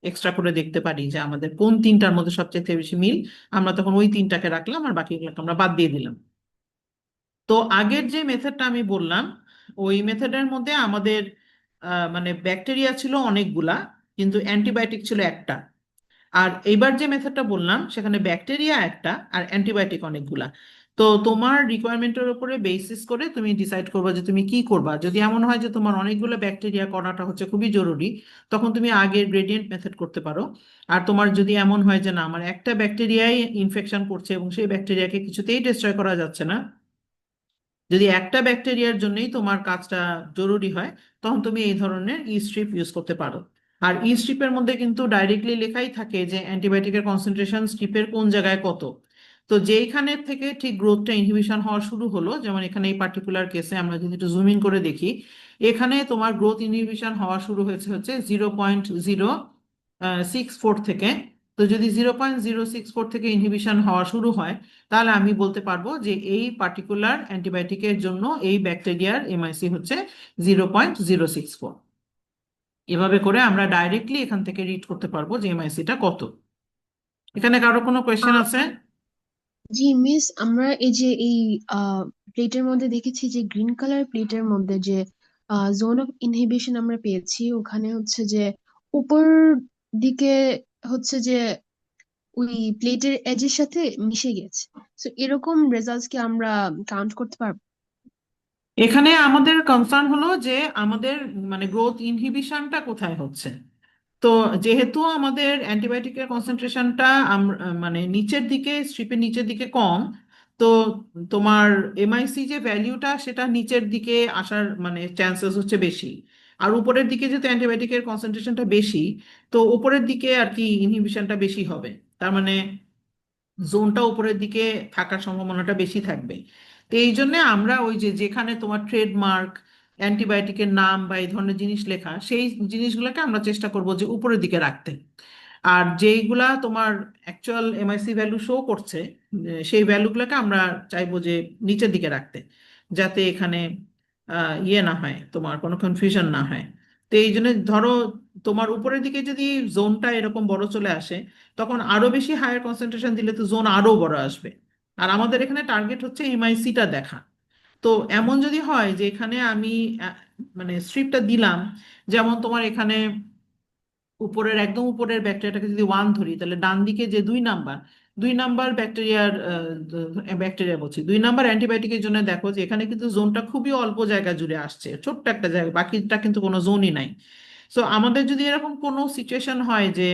এক্সট্রা করে দেখতে পারি যে আমাদের কোন 3টার মধ্যে সবচেয়ে বেশি মিল, আমরা তখন ওই 3টাকে রাখলাম আর বাকিগুলোকে আমরা বাদ দিয়ে দিলাম। তো আগের যে মেথডটা আমি বললাম, ওই মেথডের মধ্যে আমাদের মানে ব্যাকটেরিয়া ছিল অনেকগুলা, কিন্তু অ্যান্টিবায়োটিক ছিল একটা। আর এইবার যে মেথডটা বললাম সেখানে ব্যাকটেরিয়া একটা আর অ্যান্টিবায়োটিক অনেকগুলা। তো তোমার রিকোয়ারমেন্টের উপরে বেসিস করে তুমি ডিসাইড করবে যে তুমি কি করবা। যদি এমন হয় যে তোমার অনেকগুলো ব্যাকটেরিয়া করাটা হচ্ছে খুবই জরুরি, তখন তুমি আগের গ্রেডিয়েন্ট মেথড করতে পারো। আর তোমার যদি এমন হয় যে না, আমার একটা ব্যাকটেরিয়াই ইনফেকশন করছে এবং সেই ব্যাকটেরিয়াকে কিছুতেই ডিস্ট্রয় করা যাচ্ছে না, যদি একটা ব্যাকটেরিয়ার জন্যই তোমার কাজটা জরুরি হয়, তখন তুমি এই ধরনের ই স্ট্রিপ ইউজ করতে পারো। আর ই স্ট্রিপের মধ্যে কিন্তু ডাইরেক্টলি লেখাই থাকে যে অ্যান্টিবায়োটিকের কনসেন্ট্রেশন স্ট্রিপের কোন জায়গায় কত। তো যেইখানে থেকে ঠিক গ্রোথটা ইনহিবিশন হওয়া শুরু হলো, যেমন এখানে এই পার্টিকুলার কেসে আমরা যদি একটু জুম ইন করে দেখি, এখানে তোমার গ্রোথ ইনহিবিশন হওয়া শুরু হয়েছে হচ্ছে 0.064 থেকে। তো যদি 0.064 থেকে ইনহিবিশন হওয়া শুরু হয়, তাহলে আমি বলতে পারবো যে এই পার্টিকুলার অ্যান্টিবায়োটিকের জন্য এই ব্যাকটেরিয়ার এমআইসি হচ্ছে 0.064। এভাবে করে আমরা ডাইরেক্টলি এখান থেকে রিড করতে পারবো যে এমআইসিটা কত। এখানে কারো কোনো কোয়েশ্চেন আছে? জি মিস, আমরা এই যে এই প্লেটের মধ্যে দেখেছি যে গ্রিন কালার প্লেটের মধ্যে যে জোন অফ ইনহিবিশন আমরা পেয়েছি, ওখানে হচ্ছে যে উপর দিকে হচ্ছে যে ওই প্লেটের এজের সাথে মিশে গেছে। তো এরকম রেজাল্টস কি আমরা কাউন্ট করতে পারবো? এখানে আমাদের কনসার্ন হলো যে আমাদের মানে গ্রোথ ইনহিবিশনটা কোথায় হচ্ছে। তো যেহেতু আমাদের অ্যান্টিবায়োটিকের কনসেন্ট্রেশনটা মানে নিচের দিকে, স্ট্রিপের নিচের দিকে কম, তো তোমার এমআইসি যে ভ্যালিউটা সেটা নিচের দিকে আসার মানে চান্সেস হচ্ছে বেশি। আর উপরের দিকে যেহেতু অ্যান্টিবায়োটিকের কনসেন্ট্রেশনটা বেশি, তো উপরের দিকে আর কি ইনহিবিশনটা বেশি হবে। তার মানে জোনটা উপরের দিকে থাকার সম্ভাবনাটা বেশি থাকবে। তো এই জন্য আমরা ওই যে যেখানে তোমার ট্রেডমার্ক, অ্যান্টিবায়োটিকের নাম বা এই ধরনের জিনিস লেখা, সেই জিনিসগুলোকে আমরা চেষ্টা করব যে উপরের দিকে রাখতে। আর যেইগুলা তোমার অ্যাকচুয়াল এমআইসি ভ্যালু শো করছে, সেই ভ্যালুগুলোকে আমরা চাইবো যে নিচের দিকে রাখতে, যাতে এখানে ইয়ে না হয়, তোমার কোনো কনফিউশন না হয়। তো এই জন্য ধরো তোমার উপরের দিকে যদি জোনটা এরকম বড় চলে আসে, তখন আরো বেশি হায়ার কনসেন্ট্রেশন দিলে তো জোন আরো বড় আসবে। আর আমাদের এখানে টার্গেট হচ্ছে এমআইসিটা দেখা। তো এমন যদি হয় যে এখানে আমি মানে স্ট্রিপটা দিলাম, যেমন তোমার এখানে উপরের একদম উপরের ব্যাকটেরিয়াটাকে যদি 1 ধরি, তাহলে ডান দিকে যে 2 নাম্বার ব্যাকটেরিয়া বলছি, 2 নাম্বার অ্যান্টিবায়োটিকের জন্য দেখো যে এখানে কিন্তু জোনটা খুবই অল্প জায়গা জুড়ে আসছে, ছোট্ট একটা জায়গা, বাকিটা কিন্তু কোনো জোনই নাই। সো আমাদের যদি এরকম কোনো সিচুয়েশন হয় যে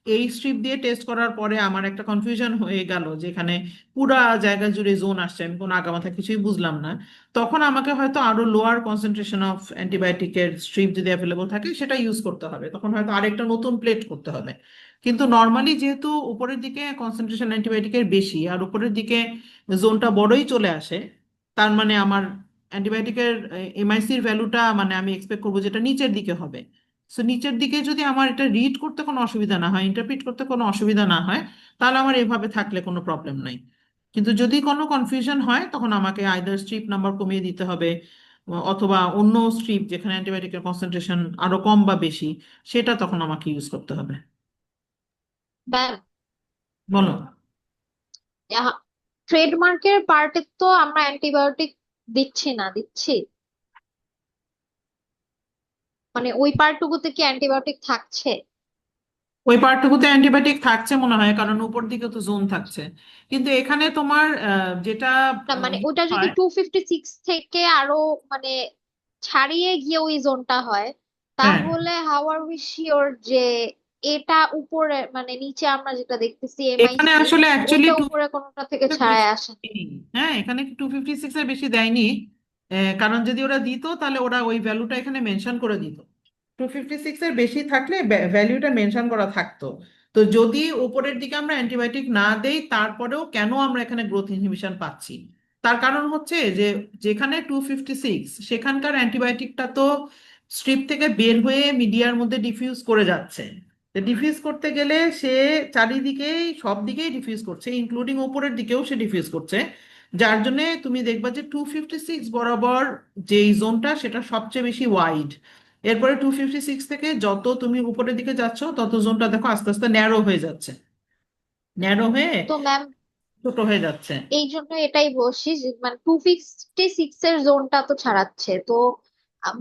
এই স্ট্রিপ দিয়ে টেস্ট করার পরে আমার একটা কনফিউশন হয়ে গেল যে এখানে পুরা জায়গা জুড়ে জোন আসছে, আমি কোনো আগামাথা কিছুই বুঝলাম না, তখন আমাকে হয়তো আরো লোয়ার কনসেন্ট্রেশন অফ অ্যান্টিবায়োটিকের স্ট্রিপ যদি অ্যাভেলেবল থাকে সেটা ইউজ করতে হবে, তখন হয়তো আরেকটা নতুন প্লেট করতে হবে। কিন্তু নর্মালি যেহেতু উপরের দিকে কনসেন্ট্রেশন অ্যান্টিবায়োটিকের বেশি আর উপরের দিকে জোনটা বড়ই চলে আসে, তার মানে আমার অ্যান্টিবায়োটিকের এমআইসির ভ্যালুটা মানে আমি এক্সপেক্ট করবো যেটা নিচের দিকে হবে। সো নিচের দিকে যদি আমার এটা রিড করতে কোনো অসুবিধা না হয়, ইন্টারপ্রিট করতে কোনো অসুবিধা না হয়, তাহলে আমার এভাবে থাকলে কোনো প্রবলেম নাই। কিন্তু যদি কোনো কনফিউশন হয় তখন আমাকে আইদার স্ট্রিপ নাম্বার কমিয়ে দিতে হবে, অথবা অন্য স্ট্রিপ যেখানে অ্যান্টিবায়োটিকের কনসেন্ট্রেশন আরো কম বা বেশি সেটা তখন আমাকে ইউজ করতে হবে। ম্যাম, বলো। ট্রেডমার্কের পার্টে তো আমরা অ্যান্টিবায়োটিক দিচ্ছি না, দিচ্ছি? মানে ওই পার্টটুকুতে কি অ্যান্টিবায়োটিক থাকছে? ওই পার্টটুকুতে অ্যান্টিবায়োটিক থাকছে মনে হয়, কারণ উপর দিকে তো জোন থাকছে। কিন্তু এখানে তোমার যেটা না মানে ওটা যদি হয়, 256 থেকে আরো মানে ছাড়িয়ে গিয়ে ওই জোনটা হয়, হ্যাঁ তাহলে হাউ আর উই শিওর যে এটা উপরে মানে নিচে আমরা যেটা দেখতেছি এখানে এমআইসি আসলে অ্যাকচুয়ালি ওইটা উপরে কোনোটা থেকে ছাড়াই আসে না? হ্যাঁ এখানে 256 এর বেশি দেয়নি। কারণ যদি ওরা দিত তাহলে ওরা ওই ভ্যালুটা এখানে মেনশন করে দিত। 256 এর বেশি থাকলে ভ্যালুটা মেনশন করা থাকতো। তো যদি উপরের দিকে আমরা অ্যান্টিবায়োটিক না দেই তারপরেও কেন আমরা এখানে গ্রোথ ইনহিবিশন পাচ্ছি, তার কারণ হচ্ছে যে যেখানে 256 সেখানকার অ্যান্টিবায়োটিকটা তো স্ট্রিপ থেকে বের হয়ে মিডিয়ার মধ্যে ডিফিউজ করে যাচ্ছে। ডিফিউজ করতে গেলে সে চারিদিকেই সব দিকেই ডিফিউজ করছে, ইনক্লুডিং উপরের দিকেও সে ডিফিউজ করছে। যার জন্য তুমি দেখবা যে 256 বরাবর যেই জোনটা সেটা সবচেয়ে বেশি ওয়াইড। এরপরে 256 থেকে যত তুমি উপরের দিকে যাচ্ছ তত জোনটা দেখো আস্তে আস্তে ন্যারো হয়ে যাচ্ছে, ন্যারো হয়ে তো ম্যাম, ছোট হয়ে যাচ্ছে। এই জন্য এটাই বলছি যে মানে 256 এর জোনটা তো ছাড়াচ্ছে তো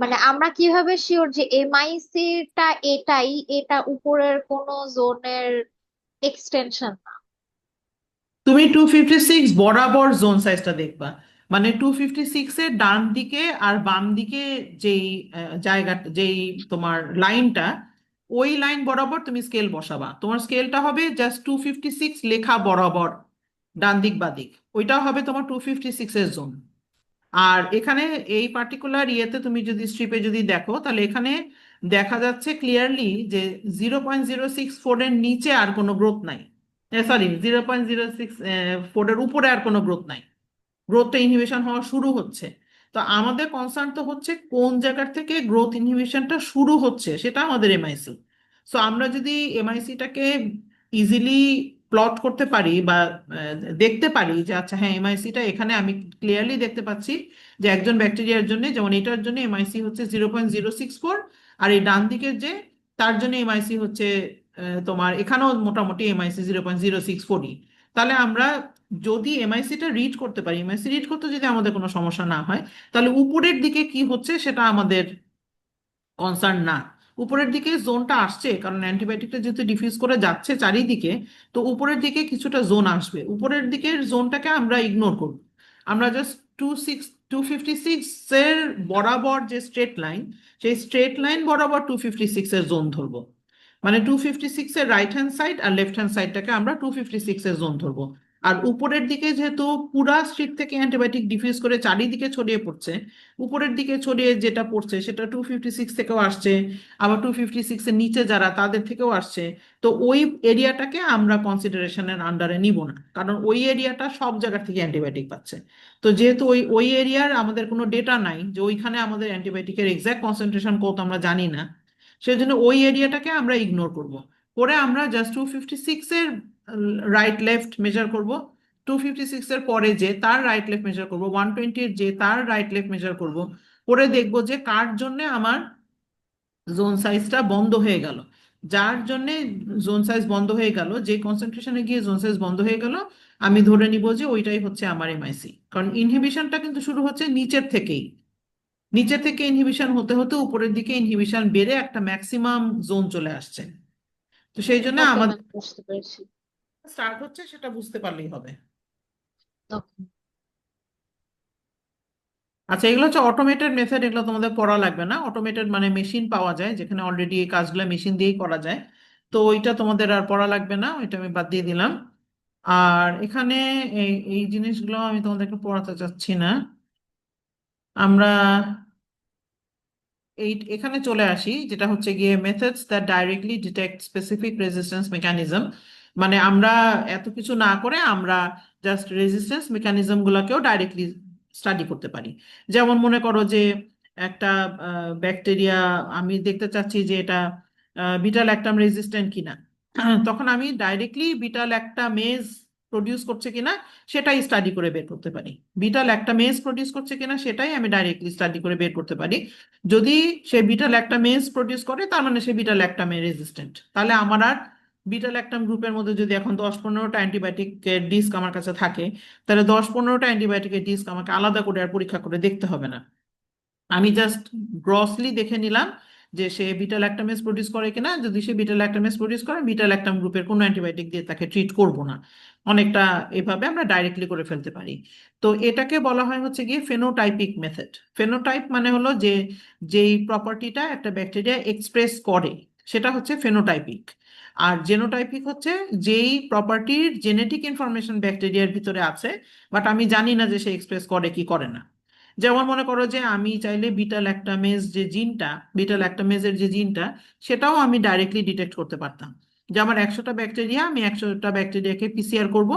মানে আমরা কিভাবে শিওর যে এমআইসি টা এটাই, এটা উপরের কোন জোনের এক্সটেনশন না? তুমি 256 বরাবর জোন সাইজটা দেখবা, মানে 256 এর ডান দিকে আর বাম দিকে যেই জায়গা যেই তোমার লাইনটা, ওই লাইন বরাবর তুমি স্কেল বসাবা, তোমার স্কেলটা হবে জাস্ট 256 লেখা বরাবর, ডান দিক বাঁ দিক ওইটাও হবে তোমার 256 এর জোন। আর এখানে এই পার্টিকুলার ইয়েতে তুমি যদি স্ট্রিপে যদি দেখো তাহলে এখানে দেখা যাচ্ছে ক্লিয়ারলি যে 0.064 এর নিচে আর কোনো গ্রোথ নাই, সরি 0.064 এর উপরে আর কোনো গ্রোথ নাই, গ্রোথটা ইনহিবিশন হওয়া শুরু হচ্ছে। তো আমাদের কনসার্ন তো হচ্ছে কোন জায়গার থেকে গ্রোথ ইনহিবিশনটা শুরু হচ্ছে সেটা আমাদের এমআইসি। সো আমরা যদি এমআইসিটাকে ইজিলি প্লট করতে পারি বা দেখতে পারি যে আচ্ছা হ্যাঁ এমআইসিটা এখানে আমি ক্লিয়ারলি দেখতে পাচ্ছি যে একজন ব্যাকটেরিয়ার জন্য যেমন এটার জন্য এমআইসি হচ্ছে 0.064, আর এই ডান দিকের যে তার জন্য এমআইসি হচ্ছে তোমার এখানেও মোটামুটি এমআইসি 0.064ই, তাহলে আমরা যদি এমআইসিটা রিড করতে পারি, এমআইসি রিড করতে যদি আমাদের কোনো সমস্যা না হয়, তাহলে উপরের দিকে কি হচ্ছে সেটা আমাদের কনসার্ন না। উপরের দিকে জোনটা আসছে কারণ অ্যান্টিবায়োটিকটা যেহেতু ডিফিউজ করে যাচ্ছে চারিদিকে, তো উপরের দিকে কিছুটা জোন আসবে, উপরের দিকের জোনটাকে আমরা ইগনোর করব। আমরা জাস্ট 256 এর বরাবর যে স্ট্রেট লাইন, সেই স্ট্রেট লাইন বরাবর 256 এর জোন ধরবো, মানে 256 এর রাইট হ্যান্ড সাইড আর লেফট হ্যান্ড সাইডটাকে আমরা 256 এর জোন ধরবো। আর উপরের দিকে যেহেতু পুরা স্ট্রিপ থেকে অ্যান্টিবায়োটিক ডিফিউজ করে চারিদিকে ছড়িয়ে পড়ছে, উপরের দিকে ছড়িয়ে যেটা পড়ছে সেটা 256 থেকেও আসছে, আবার 256 এর নিচে যারা তাদের থেকেও আসছে। তো ওই এরিয়াটাকে আমরা কনসিডারেশনের আন্ডারে নিব না, কারণ ওই এরিয়াটা সব জায়গা থেকে অ্যান্টিবায়োটিক পাচ্ছে। তো যেহেতু ওই ওই এরিয়ার আমাদের কোনো ডেটা নাই যে ওইখানে আমাদের অ্যান্টিবায়োটিকের এক্সাক্ট কনসেন্ট্রেশন কত আমরা জানি না, সেজন্য ওই এরিয়াটাকে আমরা ইগনোর করব, করে আমরা জাস্ট 256 এর রাইট লেফট মেজার করব, 256 এর পরে যে তার রাইট লেফট মেজার করব, 120 এর যে তার রাইট লেফট মেজার করব, করে দেখব যে কার জন্য আমার জোন সাইজটা বন্ধ হয়ে গেল। যার জন্য জোন সাইজ বন্ধ হয়ে গেল, যে কনসেন্ট্রেশনে গিয়ে জোন সাইজ বন্ধ হয়ে গেল, আমি ধরে নিব যে ওইটাই হচ্ছে আমার এমআইসি, কারণ ইনহিবিশনটা কিন্তু শুরু হচ্ছে নিচের থেকেই, নিচের থেকে ইনহিবিশন হতে হতে উপরের দিকে ইনহিবিশন বেড়ে একটা ম্যাক্সিমাম জোন চলে আসছে। তো সেই জন্য ওকে আমাদের ম্যাম, বুঝতে পেরেছি। স্টার্ট হচ্ছে সেটা বুঝতে পারলেই হবে। Okay. আচ্ছা এগুলো হচ্ছে অটোমেটেড মেথড, এগুলো তোমাদের পড়া লাগবে না, অটোমেটেড মানে মেশিন পাওয়া যায় যেখানে অলরেডি এই কাজগুলো মেশিন দিয়েই করা যায়। তো ওইটা তোমাদের আর পড়া লাগবে না, ওইটা আমি বাদ দিয়ে দিলাম। আর এখানে এই এই জিনিসগুলো আমি তোমাদেরকে পড়াতে চাচ্ছি না। আমরা এখানে চলে আসি, যেটা হচ্ছে গিয়ে methods that directly detect specific resistance mechanism. মানে আমরা এত কিছু না করে আমরা জাস্ট রেজিস্ট্যান্স মেকানিজম গুলাকেও ডাইরেক্টলি স্টাডি করতে পারি। যেমন মনে করো যে একটা ব্যাকটেরিয়া, আমি দেখতে চাচ্ছি যে এটা বিটা ল্যাকটাম রেজিস্ট্যান্ট কিনা। তখন আমি ডাইরেক্টলি বিটা ল্যাকটামেজ প্রডিউস করছে কিনা সেটাই স্টাডি করে বের করতে পারি। বিটা ল্যাকটামেজ প্রডিউস করছে কিনা সেটাই আমি ডাইরেক্টলি স্টাডি করে বের করতে পারি। যদি সে বিটা ল্যাকটামেজ প্রডিউস করে তার মানে সে বিটা ল্যাকটামে রেজিস্ট্যান্ট। তাহলে আমার আর বিটা ল্যাকটাম গ্রুপের মধ্যে যদি এখন 10-15টা অ্যান্টিবায়োটিকের ডিস্ক আমার কাছে থাকে, তাহলে 10-15টা অ্যান্টিবায়োটিকের ডিস্ক আমাকে আলাদা করে আর পরীক্ষা করে দেখতে হবে না। আমি জাস্ট গ্রসলি দেখে নিলাম যে সে বিটা ল্যাকটামেজ প্রডিউস করে কিনা। যদি সে বিটা ল্যাকটামেজ প্রডিউস করে, বিটা ল্যাকটাম গ্রুপের কোনো অ্যান্টিবায়োটিক দিয়ে তাকে ট্রিট করব না। অনেকটা এভাবে আমরা ডাইরেক্টলি করে ফেলতে পারি। তো এটাকে বলা হয় হচ্ছে গিয়ে ফেনোটাইপিক মেথড। ফেনোটাইপ মানে হলো যে যেই প্রপার্টিটা একটা ব্যাকটেরিয়া এক্সপ্রেস করে সেটা হচ্ছে ফেনোটাইপিক। আর জেনোটাইপিক হচ্ছে যেই প্রপার্টির জেনেটিক ইনফরমেশন ব্যাকটেরিয়ার ভিতরে আছে, বাট আমি জানি না যে সে এক্সপ্রেস করে কি করে না। যেমন মনে করো যে আমি চাইলে বিটা ল্যাকটামেজ যে জিনটা, বিটা ল্যাকটামেজের যে জিনটা, সেটাও আমি ডাইরেক্টলি ডিটেক্ট করতে পারতাম। যে আমার 100টা ব্যাকটেরিয়া, আমি 100টা ব্যাকটেরিয়াকে পিসিআর করব।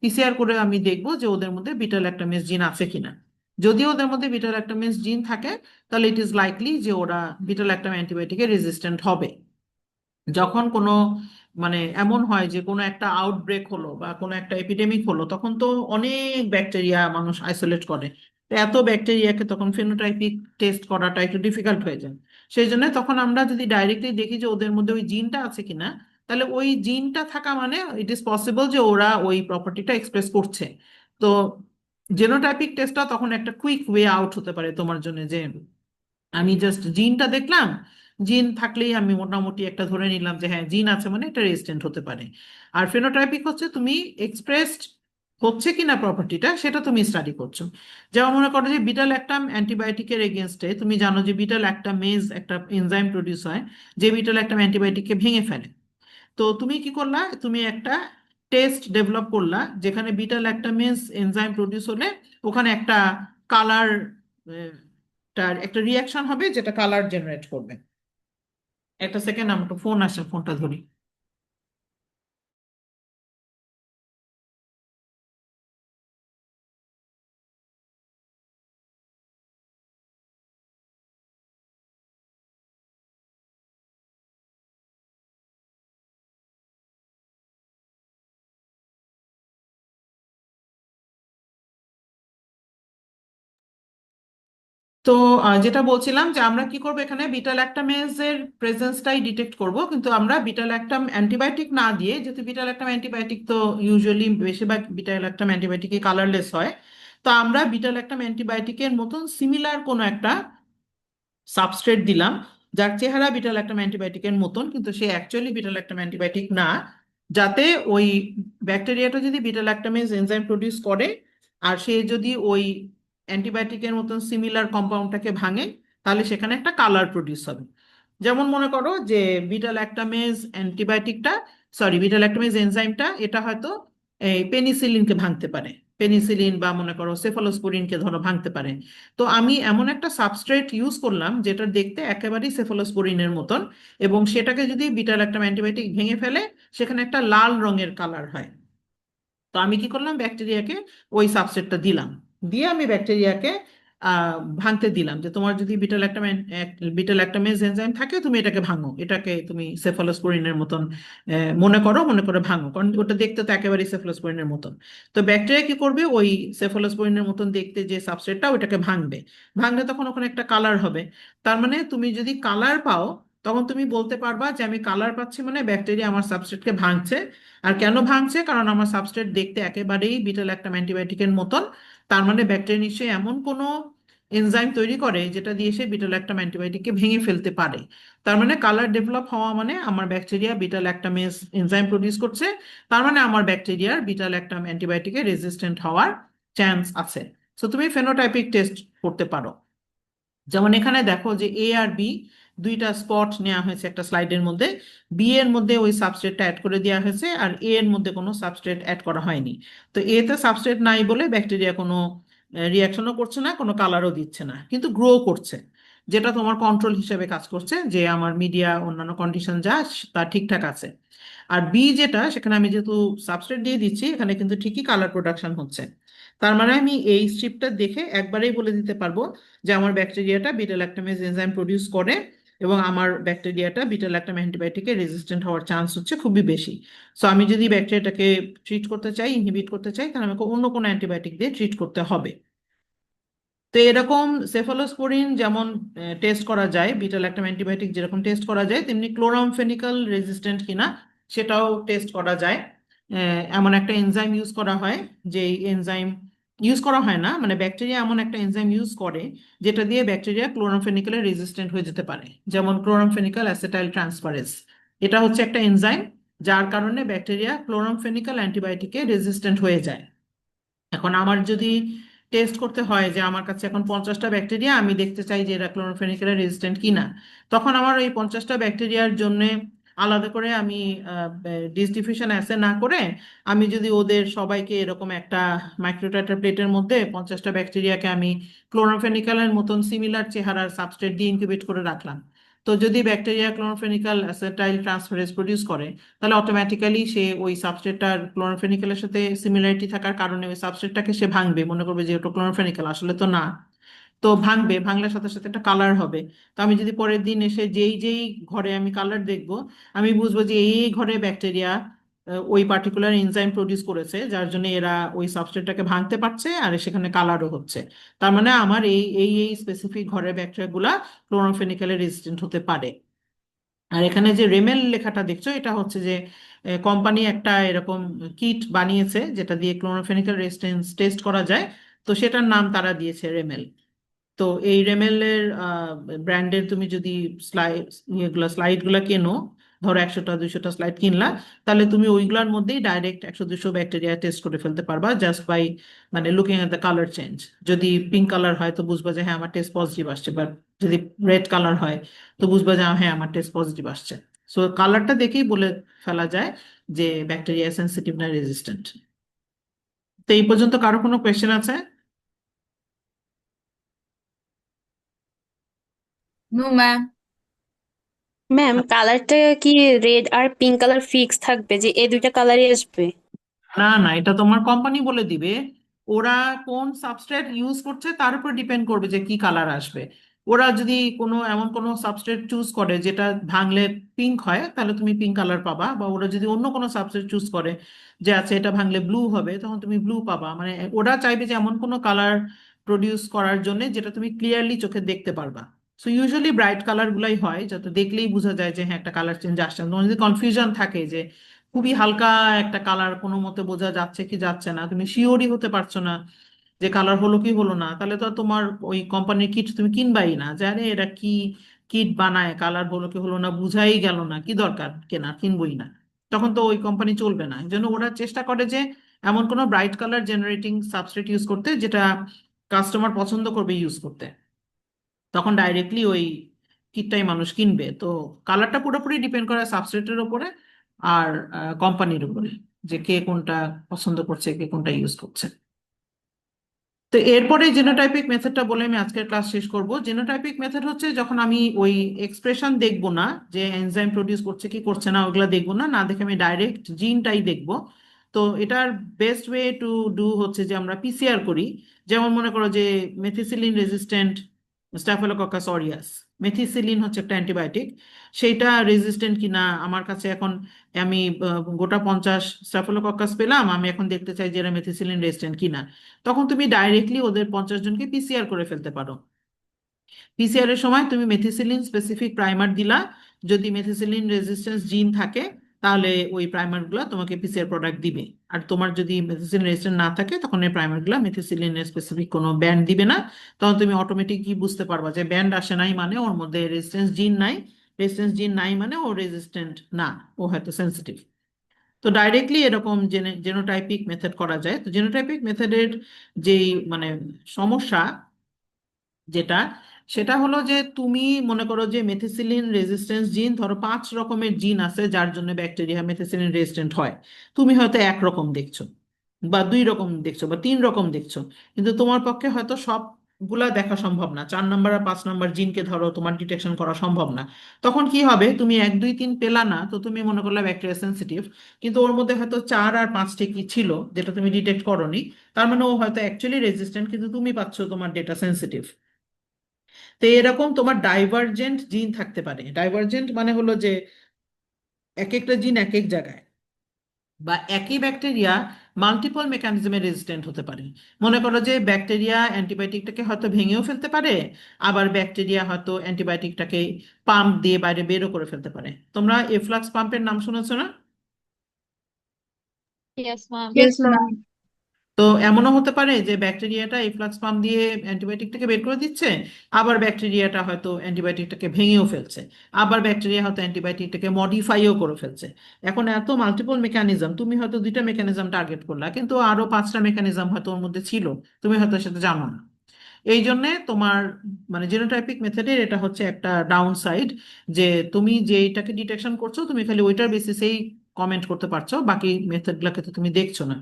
পিসিআর করে আমি দেখব যে ওদের মধ্যে বিটা ল্যাকটামেজ জিন আছে কিনা। যদি ওদের মধ্যে বিটা ল্যাকটামেজ জিন থাকে, তাহলে ইট ইজ লাইকলি যে ওরা বিটা ল্যাকটাম অ্যান্টিবায়োটিকে রেজিস্ট্যান্ট হবে। যখন কোনো মানে এমন হয় যে কোনো একটা আউটব্রেক হলো বা কোনো একটা এপিডেমিক হলো, তখন তো অনেক ব্যাকটেরিয়া মানুষ আইসোলেট করে। তো এত ব্যাকটেরিয়াকে তখন ফেনোটাইপিক টেস্ট করাটা একটু ডিফিকাল্ট হয়ে যায়। সেই জন্য তখন আমরা যদি ডাইরেক্টলি দেখি যে ওদের মধ্যে ওই জিনটা আছে কিনা, তাহলে ওই জিনটা থাকা মানে ইট ইজ পসিবল যে ওরা ওই প্রপার্টিটা এক্সপ্রেস করছে। তো জেনোটাইপিক টেস্টটা তখন একটা কুইক ওয়ে আউট হতে পারে তোমার জন্য, যে আমি জাস্ট জিনটা দেখলাম, জিন থাকলেই আমি মোটামুটি একটা ধরে নিলাম যে হ্যাঁ জিন আছে মানে এটা রেজিস্ট্যান্ট হতে পারে। আর ফেনোটাইপিক হচ্ছে তুমি এক্সপ্রেসড হচ্ছে কিনা প্রপার্টিটা, সেটা তুমি স্টাডি করছো। যেমন মনে করো যে বিটা ল্যাকটাম অ্যান্টিবায়োটিকের এগেনস্টে তুমি জানো যে বিটা ল্যাকটামেজ একটা এনজাইম প্রডিউস হয় যে বিটা ল্যাকটাম অ্যান্টিবায়োটিককে ভেঙে ফেলে। তো তুমি কি করলা, তুমি একটা টেস্ট ডেভেলপ করলা যেখানে বিটা ল্যাকটামেজ এনজাইম প্রডিউস হলে ওখানে একটা কালার, তার একটা রিয়াকশন হবে যেটা কালার জেনারেট করবে। একটা সেকেন্ড, আমার তো ফোন আসে, ফোনটা ধরি। তো যেটা বলছিলাম যে আমরা কি করবো, এখানে বিটা ল্যাকটামেজের প্রেজেন্সটাই ডিটেক্ট করব, কিন্তু আমরা বিটা ল্যাকটাম অ্যান্টিবায়োটিক না দিয়ে, যেহেতু বিটা ল্যাকটাম অ্যান্টিবায়োটিক তো ইউজুয়ালি বেশিরভাগ বিটা ল্যাকটাম অ্যান্টিবায়োটিকই কালারলেস হয়। তো আমরা বিটা ল্যাকটাম অ্যান্টিবায়োটিকের মতন সিমিলার কোনো একটা সাবস্ট্রেট দিলাম যার চেহারা বিটা ল্যাকটাম অ্যান্টিবায়োটিকের মতন, কিন্তু সে অ্যাকচুয়ালি বিটা ল্যাকটাম অ্যান্টিবায়োটিক না। যাতে ওই ব্যাকটেরিয়াটা যদি বিটা ল্যাকটামেজ এনজাইম প্রডিউস করে আর সে যদি ওই অ্যান্টিবায়োটিকের মতন সিমিলার কম্পাউন্ডটাকে ভাঙে, তাহলে সেখানে একটা কালার প্রডিউস হবে। যেমন মনে করো যে বিটা ল্যাকটামেজ অ্যান্টিবায়োটিকটা, সরি বিটা ল্যাকটামেজ এনজাইমটা এটা হয়তো এই পেনিসিলিনকে ভাঙতে পারে। পেনিসিলিন বা মনে করো সেফালোস্পোরিনকে ধরো ভাঙতে পারে। তো আমি এমন একটা সাবস্ট্রেট ইউজ করলাম যেটা দেখতে একেবারেই সেফালোস্পোরিনের মতন, এবং সেটাকে যদি বিটা ল্যাকটাম অ্যান্টিবায়োটিক ভেঙে ফেলে সেখানে একটা লাল রঙের কালার হয়। তো আমি কি করলাম, ব্যাকটেরিয়াকে ওই সাবস্ট্রেটটা দিলাম, দিয়ে আমি ব্যাকটেরিয়াকে ভাঙতে দিলাম যে তোমার যদি বিটা ল্যাকটামেজ এনজাইম থাকে তুমি এটাকে ভাঙো, এটাকে তুমি সেফালোস্পোরিনের মতন মনে করে ভাঙো, কারণ ওটা দেখতে তো একেবারেই সেফালোস্পোরিনের মতন। তো ব্যাকটেরিয়া কি করবে, ওই সেফালোস্পোরিনের মতন দেখতে যে সাবস্ট্রেটটা ওটাকে ভাঙবে। ভাঙলে তখন ওখানে একটা কালার হবে। তার মানে তুমি যদি কালার পাও, তখন তুমি বলতে পারবা যে আমি কালার পাচ্ছি মানে ব্যাকটেরিয়া আমার সাবস্ট্রেটকে ভাঙছে। আর কেন ভাঙছে, কারণ আমার সাবস্ট্রেট দেখতে একেবারেই বিটা ল্যাকটাম অ্যান্টিবায়োটিকের মতন। তার মানে ব্যাকটেরিয়া নিশ্চয়ই এমন কোনো এনজাইম তৈরি করে যেটা দিয়ে সে বিটা ল্যাকটাম অ্যান্টিবায়োটিককে ভেঙে ফেলতে পারে। তার মানে কালার ডেভেলপ হওয়া মানে আমার bacteria beta lactamase enzyme produce করছে। তার মানে আমার ব্যাকটেরিয়ার বিটা ল্যাকটাম অ্যান্টিবায়োটিকে রেজিস্ট্যান্ট হওয়ার চান্স আছে। সো তুমি ফেনোটাইপিক টেস্ট করতে পারো। যেমন এখানে দেখো যে এ আর বি, দুইটা স্পট নেওয়া হয়েছে একটা স্লাইডের মধ্যে। বি এর মধ্যে ওই সাবস্ট্রেটটা অ্যাড করে দেওয়া হয়েছে, আর এ এর মধ্যে কোনো সাবস্ট্রেট অ্যাড করা হয়নি। তো এতে সাবস্ট্রেট নাই বলে ব্যাকটেরিয়া কোনো রিয়াকশনও করছে না, কোনো কালারও দিচ্ছে না, কিন্তু গ্রো করছে, যেটা তোমার কন্ট্রোল হিসেবে কাজ করছে যে আমার মিডিয়া অন্যান্য কন্ডিশন যা তা ঠিকঠাক আছে। আর বি যেটা, সেখানে আমি যেহেতু সাবস্ট্রেট দিয়ে দিচ্ছি, এখানে কিন্তু ঠিকই কালার প্রোডাকশন হচ্ছে। তার মানে আমি এই স্ট্রিপটা দেখে একবারেই বলে দিতে পারবো যে আমার ব্যাকটেরিয়াটা বিটা ল্যাকটামেজ এনজাইম প্রডিউস করে, এবং আমার ব্যাকটেরিয়াটা বিটা ল্যাকটাম অ্যান্টিবায়োটিকে রেজিস্ট্যান্ট হওয়ার চান্স হচ্ছে খুবই বেশি। সো আমি যদি ব্যাকটেরিয়াটাকে ট্রিট করতে চাই, ইনহিবিট করতে চাই, তাহলে আমাকে অন্য কোনো অ্যান্টিবায়োটিক দিয়ে ট্রিট করতে হবে। তো এরকম সেফালোস্পোরিন যেমন টেস্ট করা যায়, বিটা ল্যাকটাম অ্যান্টিবায়োটিক যেরকম টেস্ট করা যায়, তেমনি ক্লোরামফেনিক্যাল রেজিস্ট্যান্ট কিনা সেটাও টেস্ট করা যায়। এমন একটা এনজাইম ইউজ করা হয়, যে এনজাইম ইউজ করা হয় না, মানে ব্যাকটেরিয়া এমন একটা এনজাইম ইউজ করে যেটা দিয়ে ব্যাকটেরিয়া ক্লোরামফেনিক্যালে রেজিস্ট্যান্ট হয়ে যেতে পারে, যেমন ক্লোরামফেনিক্যাল অ্যাসেটাইল ট্রান্সফারেজ। এটা হচ্ছে একটা এনজাইম যার কারণে ব্যাকটেরিয়া ক্লোরামফেনিক্যাল অ্যান্টিবায়োটিকে রেজিস্ট্যান্ট হয়ে যায়। এখন আমার যদি টেস্ট করতে হয় যে আমার কাছে এখন 50টা ব্যাকটেরিয়া, আমি দেখতে চাই যে এরা ক্লোরোফেনিকেল রেজিস্ট্যান্ট কিনা, তখন আমার ওই 50টা ব্যাকটেরিয়ার জন্য আলাদা করে আমি ডিসডিফিউশন অ্যাসে না করে, আমি যদি ওদের সবাইকে এরকম একটা মাইক্রোটাটার প্লেটের মধ্যে 50টা ব্যাকটেরিয়াকে আমি ক্লোরোফেনিক্যালের মতন সিমিলার চেহারার সাবস্ট্রেট দিয়ে ইনকিউবেট করে রাখলাম, তো যদি ব্যাকটেরিয়া ক্লোরোফেনিক্যাল অ্যাসেটাইল ট্রান্সফারেজ প্রডিউস করে, তাহলে অটোমেটিক্যালি সে ওই সাবস্ট্রেটটার ক্লোরোফেনিক্যালের সাথে সিমিলারিটি থাকার কারণে ওই সাবস্ট্রেটটাকে সে ভাঙবে, মনে করবে যে ওটা ক্লোরোফেনিক্যাল, আসলে তো না। তো ভাঙবে, ভাঙলে সাথে সাথে একটা কালার হবে। তো আমি যদি পরের দিন এসে যেই যেই ঘরে আমি কালার দেখব, আমি বুঝবো যে এই ঘরে ব্যাকটেরিয়া ওই পার্টিকুলার এনজাইম প্রডিউস করেছে, যার জন্য এরা ওই সাবস্ট্রেটটাকে ভাঙতে পারছে আর সেখানে কালারও হচ্ছে। তার মানে আমার এই এই এই স্পেসিফিক ঘরের ব্যাকটেরিয়াগুলা ক্লোরোফেনিক্যালে রেজিস্ট্যান্ট হতে পারে। আর এখানে যে রেমেল লেখাটা দেখছো, এটা হচ্ছে যে কোম্পানি একটা এরকম কিট বানিয়েছে যেটা দিয়ে ক্লোরোফেনিক্যাল রেজিস্ট্যান্স টেস্ট করা যায়, তো সেটার নাম তারা দিয়েছে রেমেল। তো এই রেমেলের ব্র্যান্ডের তুমি যদি স্লাইড গুলা কেনো, ধরো 100টা 200টা স্লাইড কিনলা, তাহলে তুমি ওইগুলোর মধ্যেই ডাইরেক্ট 100-200 ব্যাকটেরিয়া টেস্ট করে ফেলতে পারবা, জাস্ট বাই মানে looking at the colour change. যদি পিঙ্ক কালার হয় তো বুঝবা যে হ্যাঁ আমার টেস্ট পজিটিভ আসছে, বা যদি রেড কালার হয় তো বুঝবা যে হ্যাঁ আমার টেস্ট পজিটিভ আসছে। সো কালারটা দেখেই বলে ফেলা যায় যে ব্যাকটেরিয়া সেন্সিটিভ না রেজিস্ট্যান্ট। তো এই পর্যন্ত কারো কোনো কোয়েশ্চেন আছে? No ma'am. ম্যাম কালারটা কি রেড আর পিঙ্ক কালার ফিক্স থাকবে, যে এই দুইটা কালারই আসবে? না না, এটা তোমার কোম্পানি বলে দিবে। ওরা কোন সাবস্ট্রেট ইউজ করছে তার উপর ডিপেন্ড করবে যে কি কালার আসবে। ওরা যদি কোনো এমন কোনো সাবস্ট্রেট চুজ করে যেটা ভাঙলে পিঙ্ক হয়, তাহলে তুমি পিঙ্ক কালার পাবা, বা ওরা যদি অন্য কোনো সাবস্ট্রেট চুজ করে যে আছে এটা ভাঙলে ব্লু হবে, তখন তুমি ব্লু পাবা। মানে ওরা চাইবে যে এমন কোনো কালার প্রডিউস করার জন্য যেটা তুমি ক্লিয়ারলি চোখে দেখতে পারবা। সো ইউজুয়ালি ব্রাইট কালার গুলাই হয়, যাতে দেখলেই বোঝা যায় যে হ্যাঁ একটা কালার চেঞ্জ আসছে। তোমার যদি কনফিউশন থাকে যে খুবই হালকা একটা কালার কোনো মতে বোঝা যাচ্ছে কি যাচ্ছে না, তুমি শিওরই হতে পারছো না যে কালার হলো কি হলো না, তাহলে তো তোমার ওই কোম্পানির কিট তুমি কিনবাই না। জানে এরা কি কিট বানায়, কালার হলো কি হলো না বুঝাই গেল না, কি দরকার কেনা, কিনবই না। তখন তো ওই কোম্পানি চলবে না। এই জন্য ওরা চেষ্টা করে যে এমন কোনো bright colour generating substrate use করতে যেটা কাস্টমার পছন্দ করবে ইউজ করতে, তখন ডাইরেক্টলি ওই কিটটাই মানুষ কিনবে। তো কালারটা পুরোপুরি ডিপেন্ড করে সাবস্ট্রেটের উপরে আর কোম্পানির উপরে, যে কে কোনটা পছন্দ করছে, কে কোনটা ইউজ করছে। তো এরপরে জিনোটাইপিক মেথডটা বলে আমি আজকের ক্লাস শেষ করব। জিনোটাইপিক মেথড হচ্ছে যখন আমি ওই এক্সপ্রেশন দেখবো না, যে এনজাইম প্রডিউস করছে কি করছে না, ওগুলা দেখবো না, না দেখে আমি ডাইরেক্ট জিনটাই দেখবো। তো এটার বেস্ট ওয়ে টু ডু হচ্ছে যে আমরা পিসিআর করি। যেমন মনে করো যে methicillin resistant Staphylococcus aureus, methicillin হচ্ছে একটা অ্যান্টিবায়োটিক, সেইটা রেজিস্ট্যান্ট কিনা আমার কাছে এখন, আমি গোটা 50 স্ট্যাফিলোকক্কাস পেলাম, আমি এখন দেখতে চাই যে এরা মেথিসিলিন রেজিস্ট্যান্ট কিনা, তখন তুমি ডাইরেক্টলি ওদের 50 জনকে পিসিআর করে ফেলতে পারো। পিসিআর এর সময় তুমি মেথিসিলিন স্পেসিফিক প্রাইমার দিলা, যদি মেথিসিলিন রেজিস্ট্যান্স জিন থাকে তাহলে ওই প্রাইমার গুলা তোমাকে পিসিআর প্রোডাক্ট দিবে। আর তোমার যদি মেথিসিলিন রেজিস্ট্যান্ট না থাকে, তখন এই প্রাইমার গুলা মেথিসিলিনের স্পেসিফিক কোনো ব্যান্ড দিবে না। তখন তুমি অটোমেটিক কি বুঝতে পারবা যে ব্যান্ড আসে নাই মানে ওর মধ্যে রেজিস্ট্যান্স জিন নাই, রেজিস্ট্যান্স জিন নাই মানে ও রেজিস্ট্যান্ট না, ও হয়তো সেন্সিটিভ। তো ডাইরেক্টলি এরকম জেনোটাইপিক মেথড করা যায়। তো জেনোটাইপিক মেথডের যেই মানে সমস্যা যেটা, সেটা হলো যে তুমি মনে করো যে মেথিসিলিন রেজিস্ট্যান্স জিন, ধরো 5 রকমের জিন আছে যার জন্য ব্যাকটেরিয়া মেথিসিলিন রেজিস্ট্যান্ট হয়। তুমি হয়তো একরকম দেখছো, বা 2 রকম দেখছো, বা 3 রকম দেখছো, কিন্তু তোমার পক্ষে হয়তো সবগুলা দেখা সম্ভব না। 4 নম্বর আর 5 নম্বর জিনকে ধরো তোমার ডিটেকশন করা সম্ভব না। তখন কি হবে, তুমি 1 2 3 পেলা না, তো তুমি মনে করলে ব্যাকটেরিয়া সেন্সিটিভ, কিন্তু ওর মধ্যে হয়তো 4 আর 5টে কি ছিল যেটা তুমি ডিটেক্ট করোনি। তার মানে ও হয়তো অ্যাকচুয়ালি রেজিস্ট্যান্ট, কিন্তু তুমি পাচ্ছ তোমার ডেটা সেন্সিটিভ। তো এরকম তোমার ডাইভারজেন্ট জিন থাকতে পারে। ডাইভারজেন্ট মানে হলো যে এক একটা জিন এক এক জায়গায়, বা একই ব্যাকটেরিয়া মাল্টিপল মেকানিজমে রেজিস্ট্যান্ট হতে পারে। মনে করো যে ব্যাকটেরিয়া অ্যান্টিবায়োটিকটাকে হয়তো ভেঙেও ফেলতে পারে, আবার ব্যাকটেরিয়া হয়তো অ্যান্টিবায়োটিকটাকে পাম্প দিয়ে বাইরে বেরও করে ফেলতে পারে। তোমরা এফ্লাক্স পাম্পের নাম শুনেছো না? Yes ma'am. Yes ma'am. তো এমনও হতে পারে যে ব্যাকটেরিয়াটা এফ্লাক্স পাম্প দিয়ে অ্যান্টিবায়োটিকটাকে বের করে দিচ্ছে, আবার ব্যাকটেরিয়াটা হয়তো অ্যান্টিবায়োটিকটাকে ভেঙেও ফেলছে, আবার ব্যাকটেরিয়া হয়তো অ্যান্টিবায়োটিকটাকে মডিফাইও করে ফেলছে। এখন এত মাল্টিপল মেকানিজম, তুমি হয়তো 2টা মেকানিজম টার্গেট করলা, কিন্তু আরো 5টা মেকানিজম হয়তো ওর মধ্যে ছিল, তুমি হয়তো সেটা জানো না। এই জন্যে তোমার মানে জিনোটাইপিক মেথডের এটা হচ্ছে একটা ডাউন সাইড, যে তুমি যেইটাকে ডিটেকশন করছো তুমি খালি ওইটার বেসিসেই কমেন্ট করতে পারছো, বাকি মেথডগুলোকে তো তুমি দেখছো না।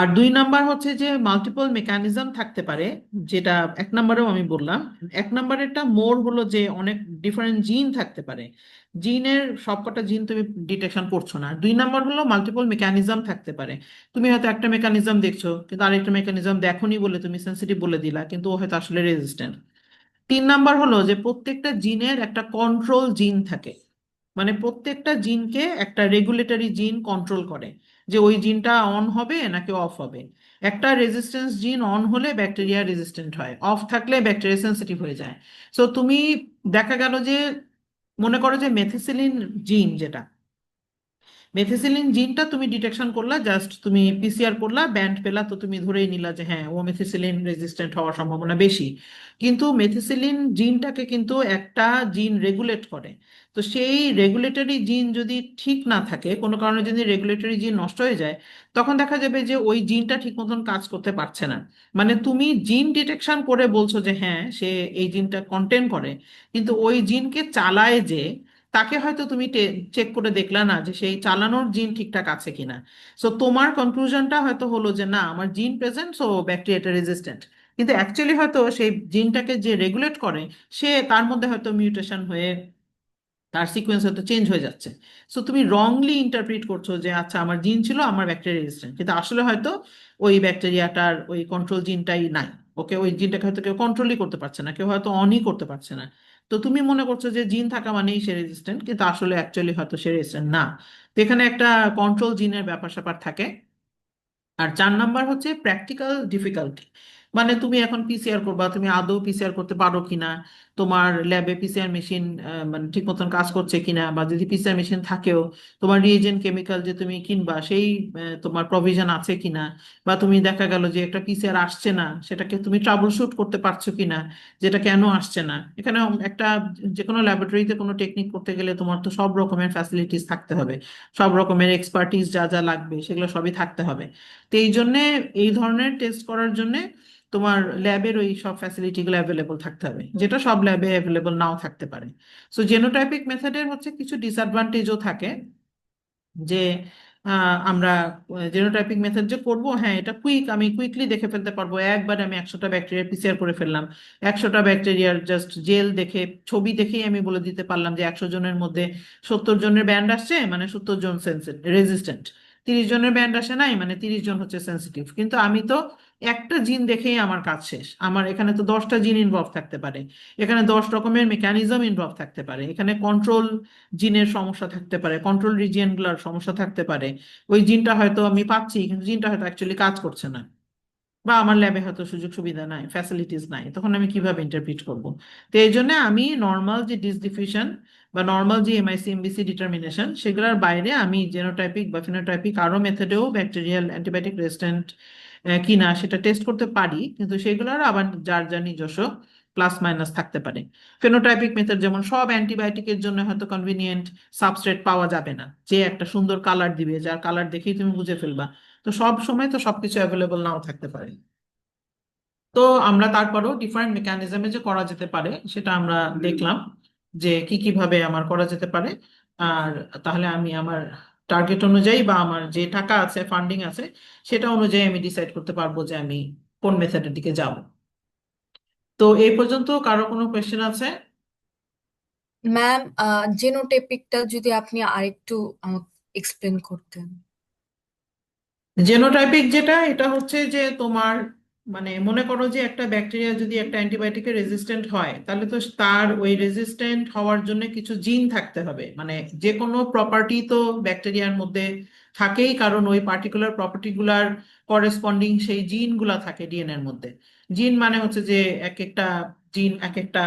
আর 2 নাম্বার হচ্ছে যে মাল্টিপল মেকানিজম থাকতে পারে, যেটা 1 নম্বরেও আমি বললাম। 1 নম্বরেরটা মোর হলো যে অনেক ডিফারেন্ট জিন থাকতে পারে, জিনের সবকটা জিন তুমি ডিটেকশন করছো না। 2 নম্বর হলো মাল্টিপল মেকানিজম থাকতে পারে, তুমি হয়তো একটা মেকানিজম দেখছো কিন্তু আরেকটা মেকানিজম দেখোনি বলে তুমি সেন্সিটিভ বলে দিলা, কিন্তু ও হয়তো আসলে রেজিস্ট্যান্ট। 3 নম্বর হলো যে প্রত্যেকটা জিনের একটা কন্ট্রোল জিন থাকে, মানে প্রত্যেকটা জিনকে একটা রেগুলেটরি জিন কন্ট্রোল করে, যে ওই জিনটা অন হবে নাকি অফ হবে। একটা রেজিস্ট্যান্স জিন অন হলে ব্যাকটেরিয়া রেজিস্ট্যান্ট হয়, অফ থাকলে ব্যাকটেরিয়া সেন্সিটিভ হয়ে যায়। সো তুমি দেখা গেল যে মনে করো যে মেথিসিলিন জিন, যেটা মেথিসিলিন জিনটা তুমি ডিটেকশন করলা, জাস্ট তুমি পিসিআর করলা, ব্যান্ড পেলা, তো তুমি ধরেই নিলা যে হ্যাঁ ও মেথিসিলিন রেজিস্ট্যান্ট হওয়ার সম্ভাবনা বেশি। কিন্তু মেথিসিলিন জিনটাকে কিন্তু একটা জিন রেগুলেট করে। তো সেই রেগুলেটরি জিন যদি ঠিক না থাকে, কোনো কারণে যদি রেগুলেটরি জিন নষ্ট হয়ে যায়, তখন দেখা যাবে যে ওই জিনটা ঠিক মতন কাজ করতে পারছে না। মানে তুমি জিন ডিটেকশন করে বলছো যে হ্যাঁ সে এই জিনটা কন্টেন করে, কিন্তু ওই জিনকে চালায় যে তাকে হয়তো তুমি চেক করে দেখলা না যে সেই চালানোর জিন ঠিকঠাক আছে কিনা। সো তোমার কনক্লুশনটা হয়তো হলো যে না আমার জিন প্রেজেন্ট, সো ব্যাকটেরিয়াটা রেজিস্ট্যান্ট, কিন্তু অ্যাকচুয়ালি হয়তো সেই জিনটাকে যে রেগুলেট করে সে তার মধ্যে হয়তো মিউটেশন হয়ে তার সিকোয়েন্স হয়তো চেঞ্জ হয়ে যাচ্ছে। সো তুমি রংলি ইন্টারপ্রিট করছো যে আচ্ছা আমার জিন ছিল আমার ব্যাকটেরিয়া রেজিস্ট্যান্ট, কিন্তু আসলে হয়তো ওই ব্যাকটেরিয়াটার ওই কন্ট্রোল জিনটাই নাই। ওকে, ওই জিনটাকে হয়তো কেউ কন্ট্রোলই করতে পারছে না, কেউ হয়তো অনই করতে পারছে না। তো তুমি মনে করছো যে জিন থাকা মানেই সে রেজিস্ট্যান্ট, কিন্তু আসলে অ্যাকচুয়ালি হয়তো সে রেজিস্ট্যান্ট না। তো এখানে একটা কন্ট্রোল জিনের ব্যাপার স্যাপার থাকে। আর 4 নম্বর হচ্ছে প্র্যাকটিক্যাল ডিফিকাল্টি, মানে তুমি এখন পিসিআর করবা, তুমি আদৌ পিসিআর করতে পারো কিনা, তোমার ল্যাবে পিসিআর মেশিন মানে ঠিক মতন কাজ করছে কিনা, বা যদি পিসিআর মেশিন থাকেও তোমার রিএজেন্ট কেমিক্যাল যে তুমি কিনবা সেই তোমার প্রভিশন আছে কিনা, বা তুমি দেখা গেল যে একটা পিসিআর আসছে না সেটাকে তুমি ট্রাবল শুট করতে পারছো কিনা, যেটা কেন আসছে না। এখানে একটা যে কোনো ল্যাবরেটরিতে কোনো টেকনিক করতে গেলে তোমার তো সব রকমের ফ্যাসিলিটিস থাকতে হবে, সব রকমের এক্সপার্টিস যা যা লাগবে সেগুলো সবই থাকতে হবে। তো এই জন্যে এই ধরনের টেস্ট করার জন্য তোমার ল্যাবের ওই সব ফ্যাসিলিটিগুলো অ্যাভেলেবল থাকতে হবে, যেটা সব ল্যাবে অ্যাভেলেবল নাও থাকতে পারে। সো জেনোটাইপিক মেথডের হচ্ছে কিছু ডিসঅ্যাডভান্টেজও থাকে, যে আমরা জেনোটাইপিং মেথড যে করব, হ্যাঁ এটা কুইক, আমি কুইকলি দেখে ফেলতে পারবো, একবার আমি 100টা ব্যাকটেরিয়া পিসিআর করে ফেললাম, 100টা ব্যাকটেরিয়ার জাস্ট জেল দেখে ছবি দেখেই আমি বলে দিতে পারলাম যে 100 জনের মধ্যে 70 জনের ব্যান্ড আসছে মানে 70 জন রেজিস্ট্যান্ট, 30 জনের ব্যান্ড আসে নাই মানে 30 জন হচ্ছে সেন্সিটিভ। কিন্তু আমি তো একটা জিন দেখেই আমার কাজ শেষ, আমার এখানে তো 10টা জিন ইনভলভ থাকতে পারে, এখানে 10 রকমের মেকানিজম ইনভলভ থাকতে পারে, এখানে কন্ট্রোল জিনের সমস্যা থাকতে পারে, কন্ট্রোল রিজিয়ন গুলার সমস্যা থাকতে পারে। ওই জিনটা হয়তো আমি পাচ্ছি কিন্তু জিনটা হয়তো অ্যাকচুয়ালি কাজ করছে না, বা আমার ল্যাবে হয়তো সুযোগ সুবিধা নাই, ফ্যাসিলিটিস নাই, তখন আমি কিভাবে ইন্টারপ্রিট করব। তো এই জন্য আমি নর্মাল যে ডিসডিফিউশন বা নর্মাল যে এমআইসি এমবিসি ডিটারমিনেশন সেগুলোর বাইরে আমি জেনোটাইপিক বা ফিনোটাইপিক আরো মেথডেও ব্যাকটেরিয়াল অ্যান্টিবায়োটিক রেজিস্ট্যান্ট কিনা সেটা টেস্ট করতে পারি, কিন্তু সেগুলোর আবার যার যার নিজস্ব প্লাস মাইনাস থাকতে পারে। ফেনোটাইপিক মেথড যেমন সব অ্যান্টিবায়োটিকের জন্য হয়তো কনভিনিয়েন্ট সাবস্ট্রেট পাওয়া যাবে না, যে একটা সুন্দর কালার দিবে যার কালার দেখেই তুমি বুঝে ফেলবা, তো সব সময় তো সবকিছু অ্যাভেলেবল নাও থাকতে পারে। তো আমরা তারপরেও ডিফারেন্ট মেকানিজমে যে করা যেতে পারে সেটা আমরা দেখলাম যে কি কিভাবে আমার করা যেতে পারে। আর তাহলে আমি আমার টার্গেট অনুযায়ী বা আমার যে টাকা আছে, ফান্ডিং আছে, সেটা অনুযায়ী আমি ডিসাইড করতে পারবো যে আমি কোন মেথডের দিকে যাব। তো এই পর্যন্ত কারো কোনো কোয়েশ্চেন আছে? ম্যাম, জেনোটাইপিকটা যদি আপনি আরেকটু আমাকে এক্সপ্লেন করতেন। জেনোটাইপিক যেটা, এটা হচ্ছে যে তোমার মানে মনে করো যে একটা ব্যাকটেরিয়া যদি একটা অ্যান্টিবায়োটিকে রেজিস্ট্যান্ট হয়, তাহলে তো তার ওই রেজিস্ট্যান্ট হওয়ার জন্য কিছু জিন থাকতে হবে। মানে যে কোনো প্রপার্টি তো ব্যাকটেরিয়ার মধ্যে থাকেই, কারণ ওই পার্টিকুলার প্রপার্টি গুলার করেসপন্ডিং সেই জিনগুলা থাকে ডিএনএ এর মধ্যে। জিন মানে হচ্ছে যে এক একটা জিন এক একটা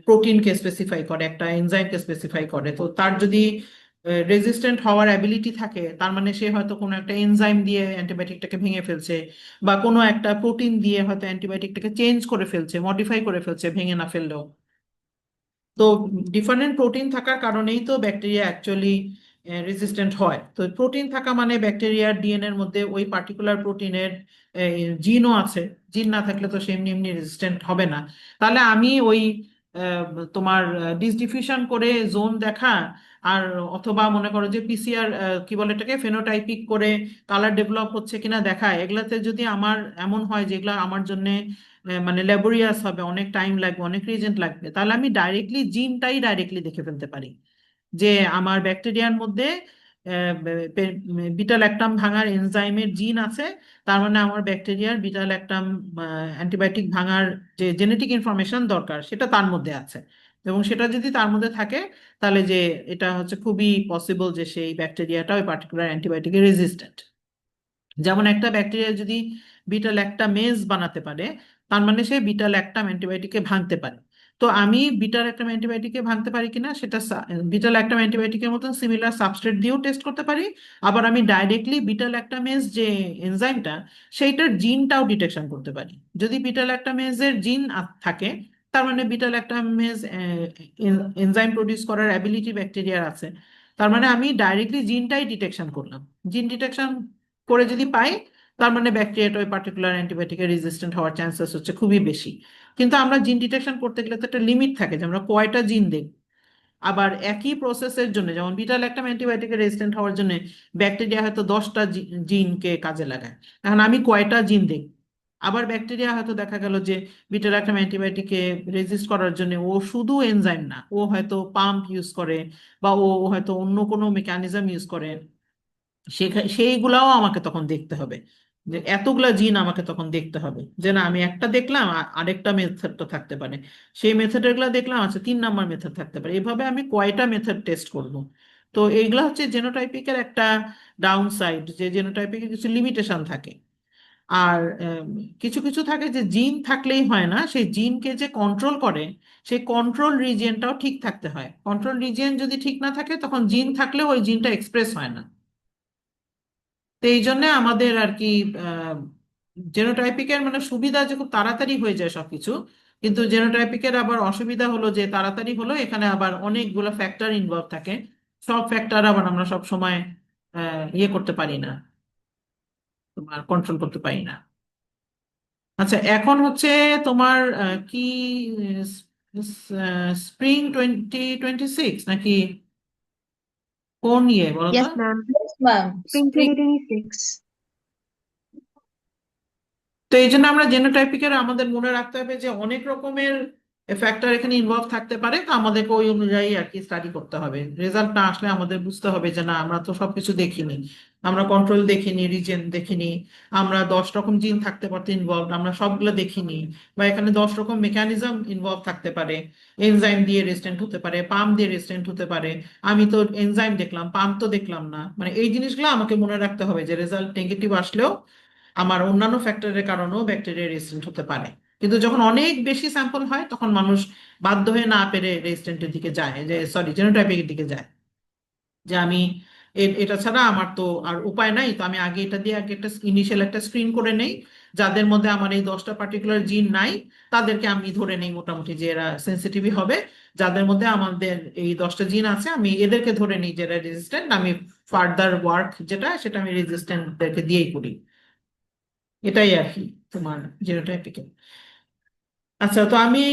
প্রোটিনকে স্পেসিফাই করে, একটা এনজাইমকে স্পেসিফাই করে। তো তার যদি রেজিস্ট্যান্ট হওয়ার অ্যাবিলিটি থাকে, তার মানে সে হয়তো কোনো একটা এনজাইম দিয়ে অ্যান্টিবায়োটিকটাকে ভেঙে ফেলছে, বা কোনো একটা প্রোটিন দিয়ে হয়তো অ্যান্টিবায়োটিকটাকে চেঞ্জ করে ফেলছে, মডিফাই করে ফেলছে, ভেঙে না ফেললেও। তো ডিফারেন্ট প্রোটিন থাকার কারণেই তো ব্যাকটেরিয়া অ্যাকচুয়ালি রেজিস্ট্যান্ট হয়। তো প্রোটিন থাকা মানে ব্যাকটেরিয়ার ডিএনএ এর মধ্যে ওই পার্টিকুলার প্রোটিনের জিনও আছে। জিন না থাকলে তো সে এমনি এমনি রেজিস্ট্যান্ট হবে না। তাহলে আমি ওই আহ, তোমার ডিসডিফিউশন করে জোন দেখা, আর অথবা মনে করো যে পিসিআর কি বলে এটাকে, ফেনোটাইপিক করে কালার ডেভেলপ হচ্ছে কিনা দেখা, এগুলাতে যদি আমার এমন হয় যেগুলা আমার জন্য মানে ল্যাবোরিয়াস হবে, অনেক টাইম লাগবে, অনেক রিজেন্ট লাগবে, তাহলে আমি ডাইরেক্টলি জিনটাই ডাইরেক্টলি দেখে ফেলতে পারি যে আমার ব্যাকটেরিয়ার মধ্যে বিটা ল্যাকটাম ভাঙার এনজাইমের জিন আছে। তার মানে আমার ব্যাকটেরিয়ার বিটা ল্যাকটাম অ্যান্টিবায়োটিক ভাঙার যে জেনেটিক ইনফরমেশন দরকার সেটা তার মধ্যে আছে। এবং সেটা যদি তার মধ্যে থাকে, তাহলে যে এটা হচ্ছে খুবই পসিবল যে সেই ব্যাকটেরিয়াটা ওই পার্টিকুলার অ্যান্টিবায়োটিকে রেজিস্ট্যান্ট। যেমন একটা ব্যাকটেরিয়া যদি বিটা ল্যাকটামেজ বানাতে পারে, তার মানে সে বিটা ল্যাকটাম অ্যান্টিবায়োটিকে ভাঙতে পারে। তো আমি বিটা ল্যাকটাম অ্যান্টিবায়োটিকে ভাঙতে পারি কিনা সেটা বিটা ল্যাকটাম অ্যান্টিবায়োটিকের মতন সিমিলার সাবস্ট্রেট দিয়েও টেস্ট করতে পারি। আবার আমি ডাইরেক্টলি বিটা ল্যাকটামেজ যে এনজাইমটা, সেইটার জিনটাও ডিটেকশন করতে পারি। যদি বিটা ল্যাকটামেজের জিন থাকে, তার মানে বিটা ল্যাকটামেজ এনজাইম প্রডিউস করার অ্যাবিলিটি ব্যাকটেরিয়ার আছে। তার মানে আমি ডাইরেক্টলি জিনটাই ডিটেকশন করলাম। জিন ডিটেকশন করে যদি পাই, তার মানে ব্যাকটেরিয়াটা ওই পার্টিকুলার অ্যান্টিবায়োটিকে রেজিস্ট্যান্ট হওয়ার চান্সেস হচ্ছে খুবই বেশি। কিন্তু আমরা জিন ডিটেকশন করতে গেলে তো একটা লিমিট থাকে যে আমরা কয়টা জিন দেখব। আবার একই প্রসেসের জন্য, যেমন বিটা ল্যাকটাম অ্যান্টিবায়োটিকে রেজিস্ট্যান্ট হওয়ার জন্য ব্যাকটেরিয়া হয়তো 10টা জিনকে কাজে লাগায়। এখন আমি কয়টা জিন দেখব? আবার ব্যাকটেরিয়া হয়তো দেখা গেল যে বিটা ল্যাকটাম অ্যান্টিবায়োটিকে রেজিস্ট করার জন্য ও শুধু এনজাইম না, ও হয়তো পাম্প ইউজ করে, বা ও হয়তো অন্য কোনো মেকানিজম ইউজ করে। সেইগুলাও আমাকে তখন দেখতে হবে, যে এতগুলা জিন আমাকে তখন দেখতে হবে, যে না আমি একটা দেখলাম আরেকটা মেথড তো থাকতে পারে, সেই মেথডের গুলা দেখলাম, আচ্ছা 3 নাম্বার মেথড থাকতে পারে, এভাবে আমি কয়টা মেথড টেস্ট করব। তো এইগুলা হচ্ছে জেনোটাইপিকের একটা ডাউন সাইড, যে জেনোটাইপিকের কিছু লিমিটেশন থাকে। আর কিছু কিছু থাকে যে জিন থাকলেই হয় না, সেই জিনকে যে কন্ট্রোল করে সেই কন্ট্রোল রিজিয়নটাও ঠিক থাকতে হয়। কন্ট্রোল রিজিয়ন যদি ঠিক না থাকে, তখন জিন থাকলেও ওই জিনটা এক্সপ্রেস হয় না। তো এই জন্য আমাদের আর কি জেনোটাইপিকের মানে সুবিধা যে খুব তাড়াতাড়ি হয়ে যায় সবকিছু, কিন্তু জেনোটাইপিকের আবার অসুবিধা হলো যে তাড়াতাড়ি হলো, এখানে আবার অনেকগুলো ফ্যাক্টর ইনভলভ থাকে। সব ফ্যাক্টর আবার আমরা সব সময় ইয়ে করতে পারি না, তোমার কন্ট্রোল করতে পারি না। আচ্ছা, এখন হচ্ছে তোমার কি স্প্রিং 2026 নাকি কোন ইয়ে বলো তো? Yes ma'am, Yes, ma'am. Spring Spring 2026। তো এই জন্য আমরা জেনোটাইপিকের আমাদের মনে রাখতে হবে যে অনেক রকমের ফ্যাক্টর এখানে ইনভলভ থাকতে পারে। তো আমাদেরকে ওই অনুযায়ী আর কি স্টাডি করতে হবে। রেজাল্ট না আসলে আমাদের বুঝতে হবে যে না, আমরা তো সবকিছু দেখিনি, আমরা কন্ট্রোল দেখিনি, রিজেন দেখিনি, আমরা 10 রকম জিন থাকতে পারতে ইনভলভ, আমরা সবগুলো দেখিনি, বা এখানে 10 রকম মেকানিজম ইনভলভ থাকতে পারে। এনজাইম দিয়ে রেজিস্ট্যান্ট হতে পারে, পাম্প দিয়ে রেজিস্ট্যান্ট হতে পারে। আমি তো এনজাইম দেখলাম, পাম্প তো দেখলাম না। মানে এই জিনিসগুলো আমাকে মনে রাখতে হবে যে রেজাল্ট নেগেটিভ আসলেও আমার অন্যান্য ফ্যাক্টরের কারণেও ব্যাকটেরিয়া রেজিস্ট্যান্ট হতে পারে। কিন্তু যখন অনেক বেশি স্যাম্পল হয়, তখন মানুষ বাধ্য হয়ে না পেরে রেজিস্ট্যান্টের দিকে যায়, যে সরি জেনোটাইপিকের দিকে যায়, যে আমি এটা ছাড়া আমার তো আর উপায় নাই, তো আমি আগে এটা দিয়ে আগে একটা ইনিশিয়াল একটা স্ক্রিন করে নেই, যাদের মধ্যে আমার এই 10টা পার্টিকুলার জিন নাই, তাদেরকে আমি ধরে নেই মোটামুটি যে এরা সেন্সিটিভই হবে। যাদের মধ্যে আমাদের এই 10টা জিন আছে, আমি এদেরকে ধরে নিই যে এরা রেজিস্ট্যান্ট, আমি ফার্দার ওয়ার্ক যেটা সেটা আমি রেজিস্ট্যান্টদেরকে দিয়েই করি। এটাই আর কি তোমার জিনোটাইপিকে। আচ্ছা, তো আমি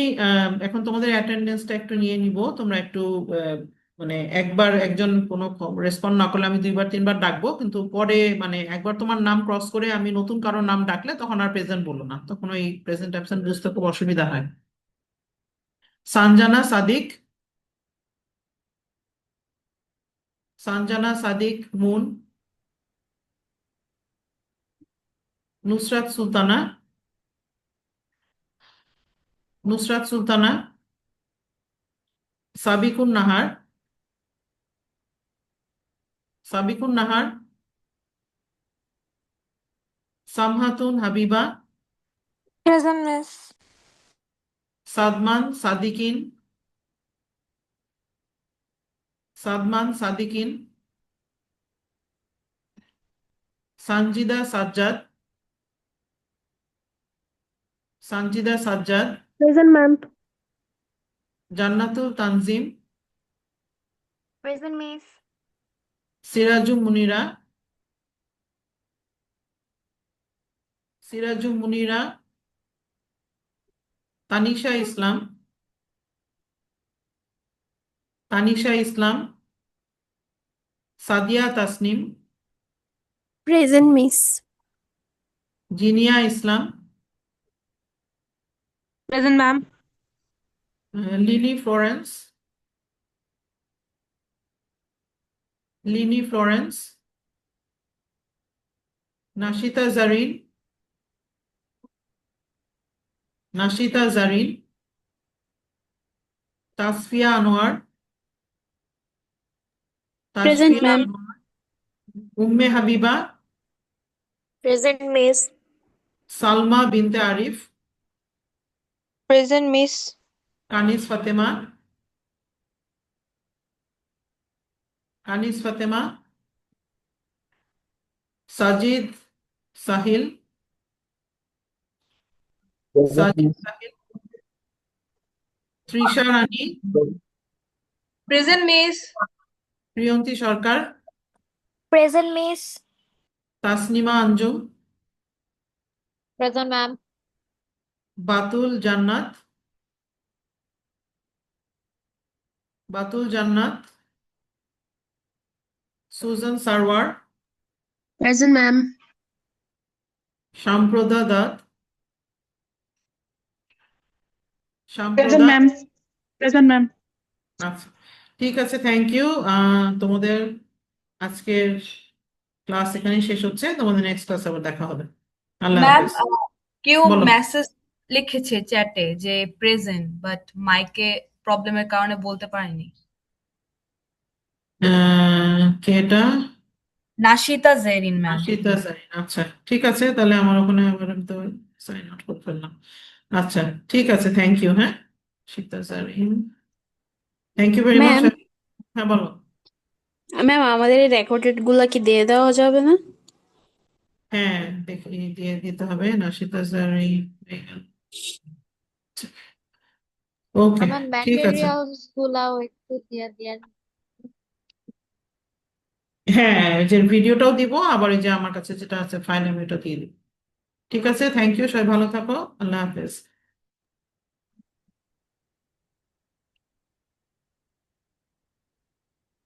এখন তোমাদের অ্যাটেন্ডেন্সটা একটু নিয়ে নিব। তোমরা একটু আহ, মানে একবার একজন কোনো রেসপন্ড না করলে আমি দুইবার তিনবার ডাকবো, কিন্তু পরে মানে একবার তোমার নাম ক্রস করে আমি নতুন কারো নাম ডাকলে তখন আর প্রেজেন্ট বলো না, তখন ওই প্রেজেন্ট অ্যাবসেন্ট বুঝতে খুব অসুবিধা হয়। Sanjana Sadiq, Sanjana Sadiq Moon, Nusrat Sultana, Nusrat Sultana, Sabikun Nahar, Sabikun Nahar, Samhatun Habiba, Present, miss. Sadman Sadikin, Sadman Sadikin, Sanjida Sajjad, Sanjida Sajjad, present ma'am. Jannatul Tanzim, Present, miss. Siraju Munira, Siraju Munira, Tanisha Islam, Tanisha Islam, Sadia Tasnim, Present, miss. Zinia Islam, Present, ma'am. Lily Florence, Lini Florence, Nashita Zarin, Nashita Zarin, Tasfia Anwar, present Tasfia ma'am. Anwar, Umme Habiba, Present, miss. Salma বিনতে Arif, Present, miss. Kaniz Fatema, Kaniz Fatema, Sajid Sahil, Sajid Sahil, Trisha Rani, Present, miss. Priyonti Sarkar, Present, miss. Tasnima Anjum, present ma'am. Batul Jannat, Batul Jannat, Sujon Sarwar, present ma'am. Samprada দাত, Present, সাম্প্রদা। ma'am. Present, ma'am. আচ্ছা, ঠিক আছে, thank you. তোমাদের আজকের class এখানেই শেষ হচ্ছে, তোমাদের নেক্সট ক্লাস আবার দেখা হবে। আল্লাহ ম্যাম, হাফেজ। কেউ বলো। মেসেজ লিখেছে চ্যাটে যে প্রেজেন্ট, বাট মাইকে প্রবলেমের কারণে বলতে পারেনি। কে এটা? নাশিতা জেরিন ম্যাম। আশিতা জারিন। আচ্ছা, ঠিক আছে, তাহলে আমার ওখানে আবার আমি তো সাইন আউট করে ফেললাম। আচ্ছা, ঠিক আছে, থ্যাংক ইউ। হ্যাঁ, Ashita Zarin, thank you very much. Ma'am, হ্যাঁ, বলো। ম্যাম আমাদের এই রেকর্ডেড গুলা কি দিয়ে দেওয়া যাবে না? হ্যাঁ, দেখি দিয়ে দিতে হবে। নাশিতা জারিন, ওকে, আমার ঠিক আছে। ম্যাটেরিয়ালস গুলাও একটু দিয়ে দিয়ে। হ্যাঁ, এই যে ভিডিওটাও দিব, আবার এই যে আমার কাছে যেটা আছে ফাইল, আমি ওটা দিয়ে দিব। ঠিক আছে, থ্যাংক ইউ, সবাই ভালো থাকো, আল্লাহ হাফেজ।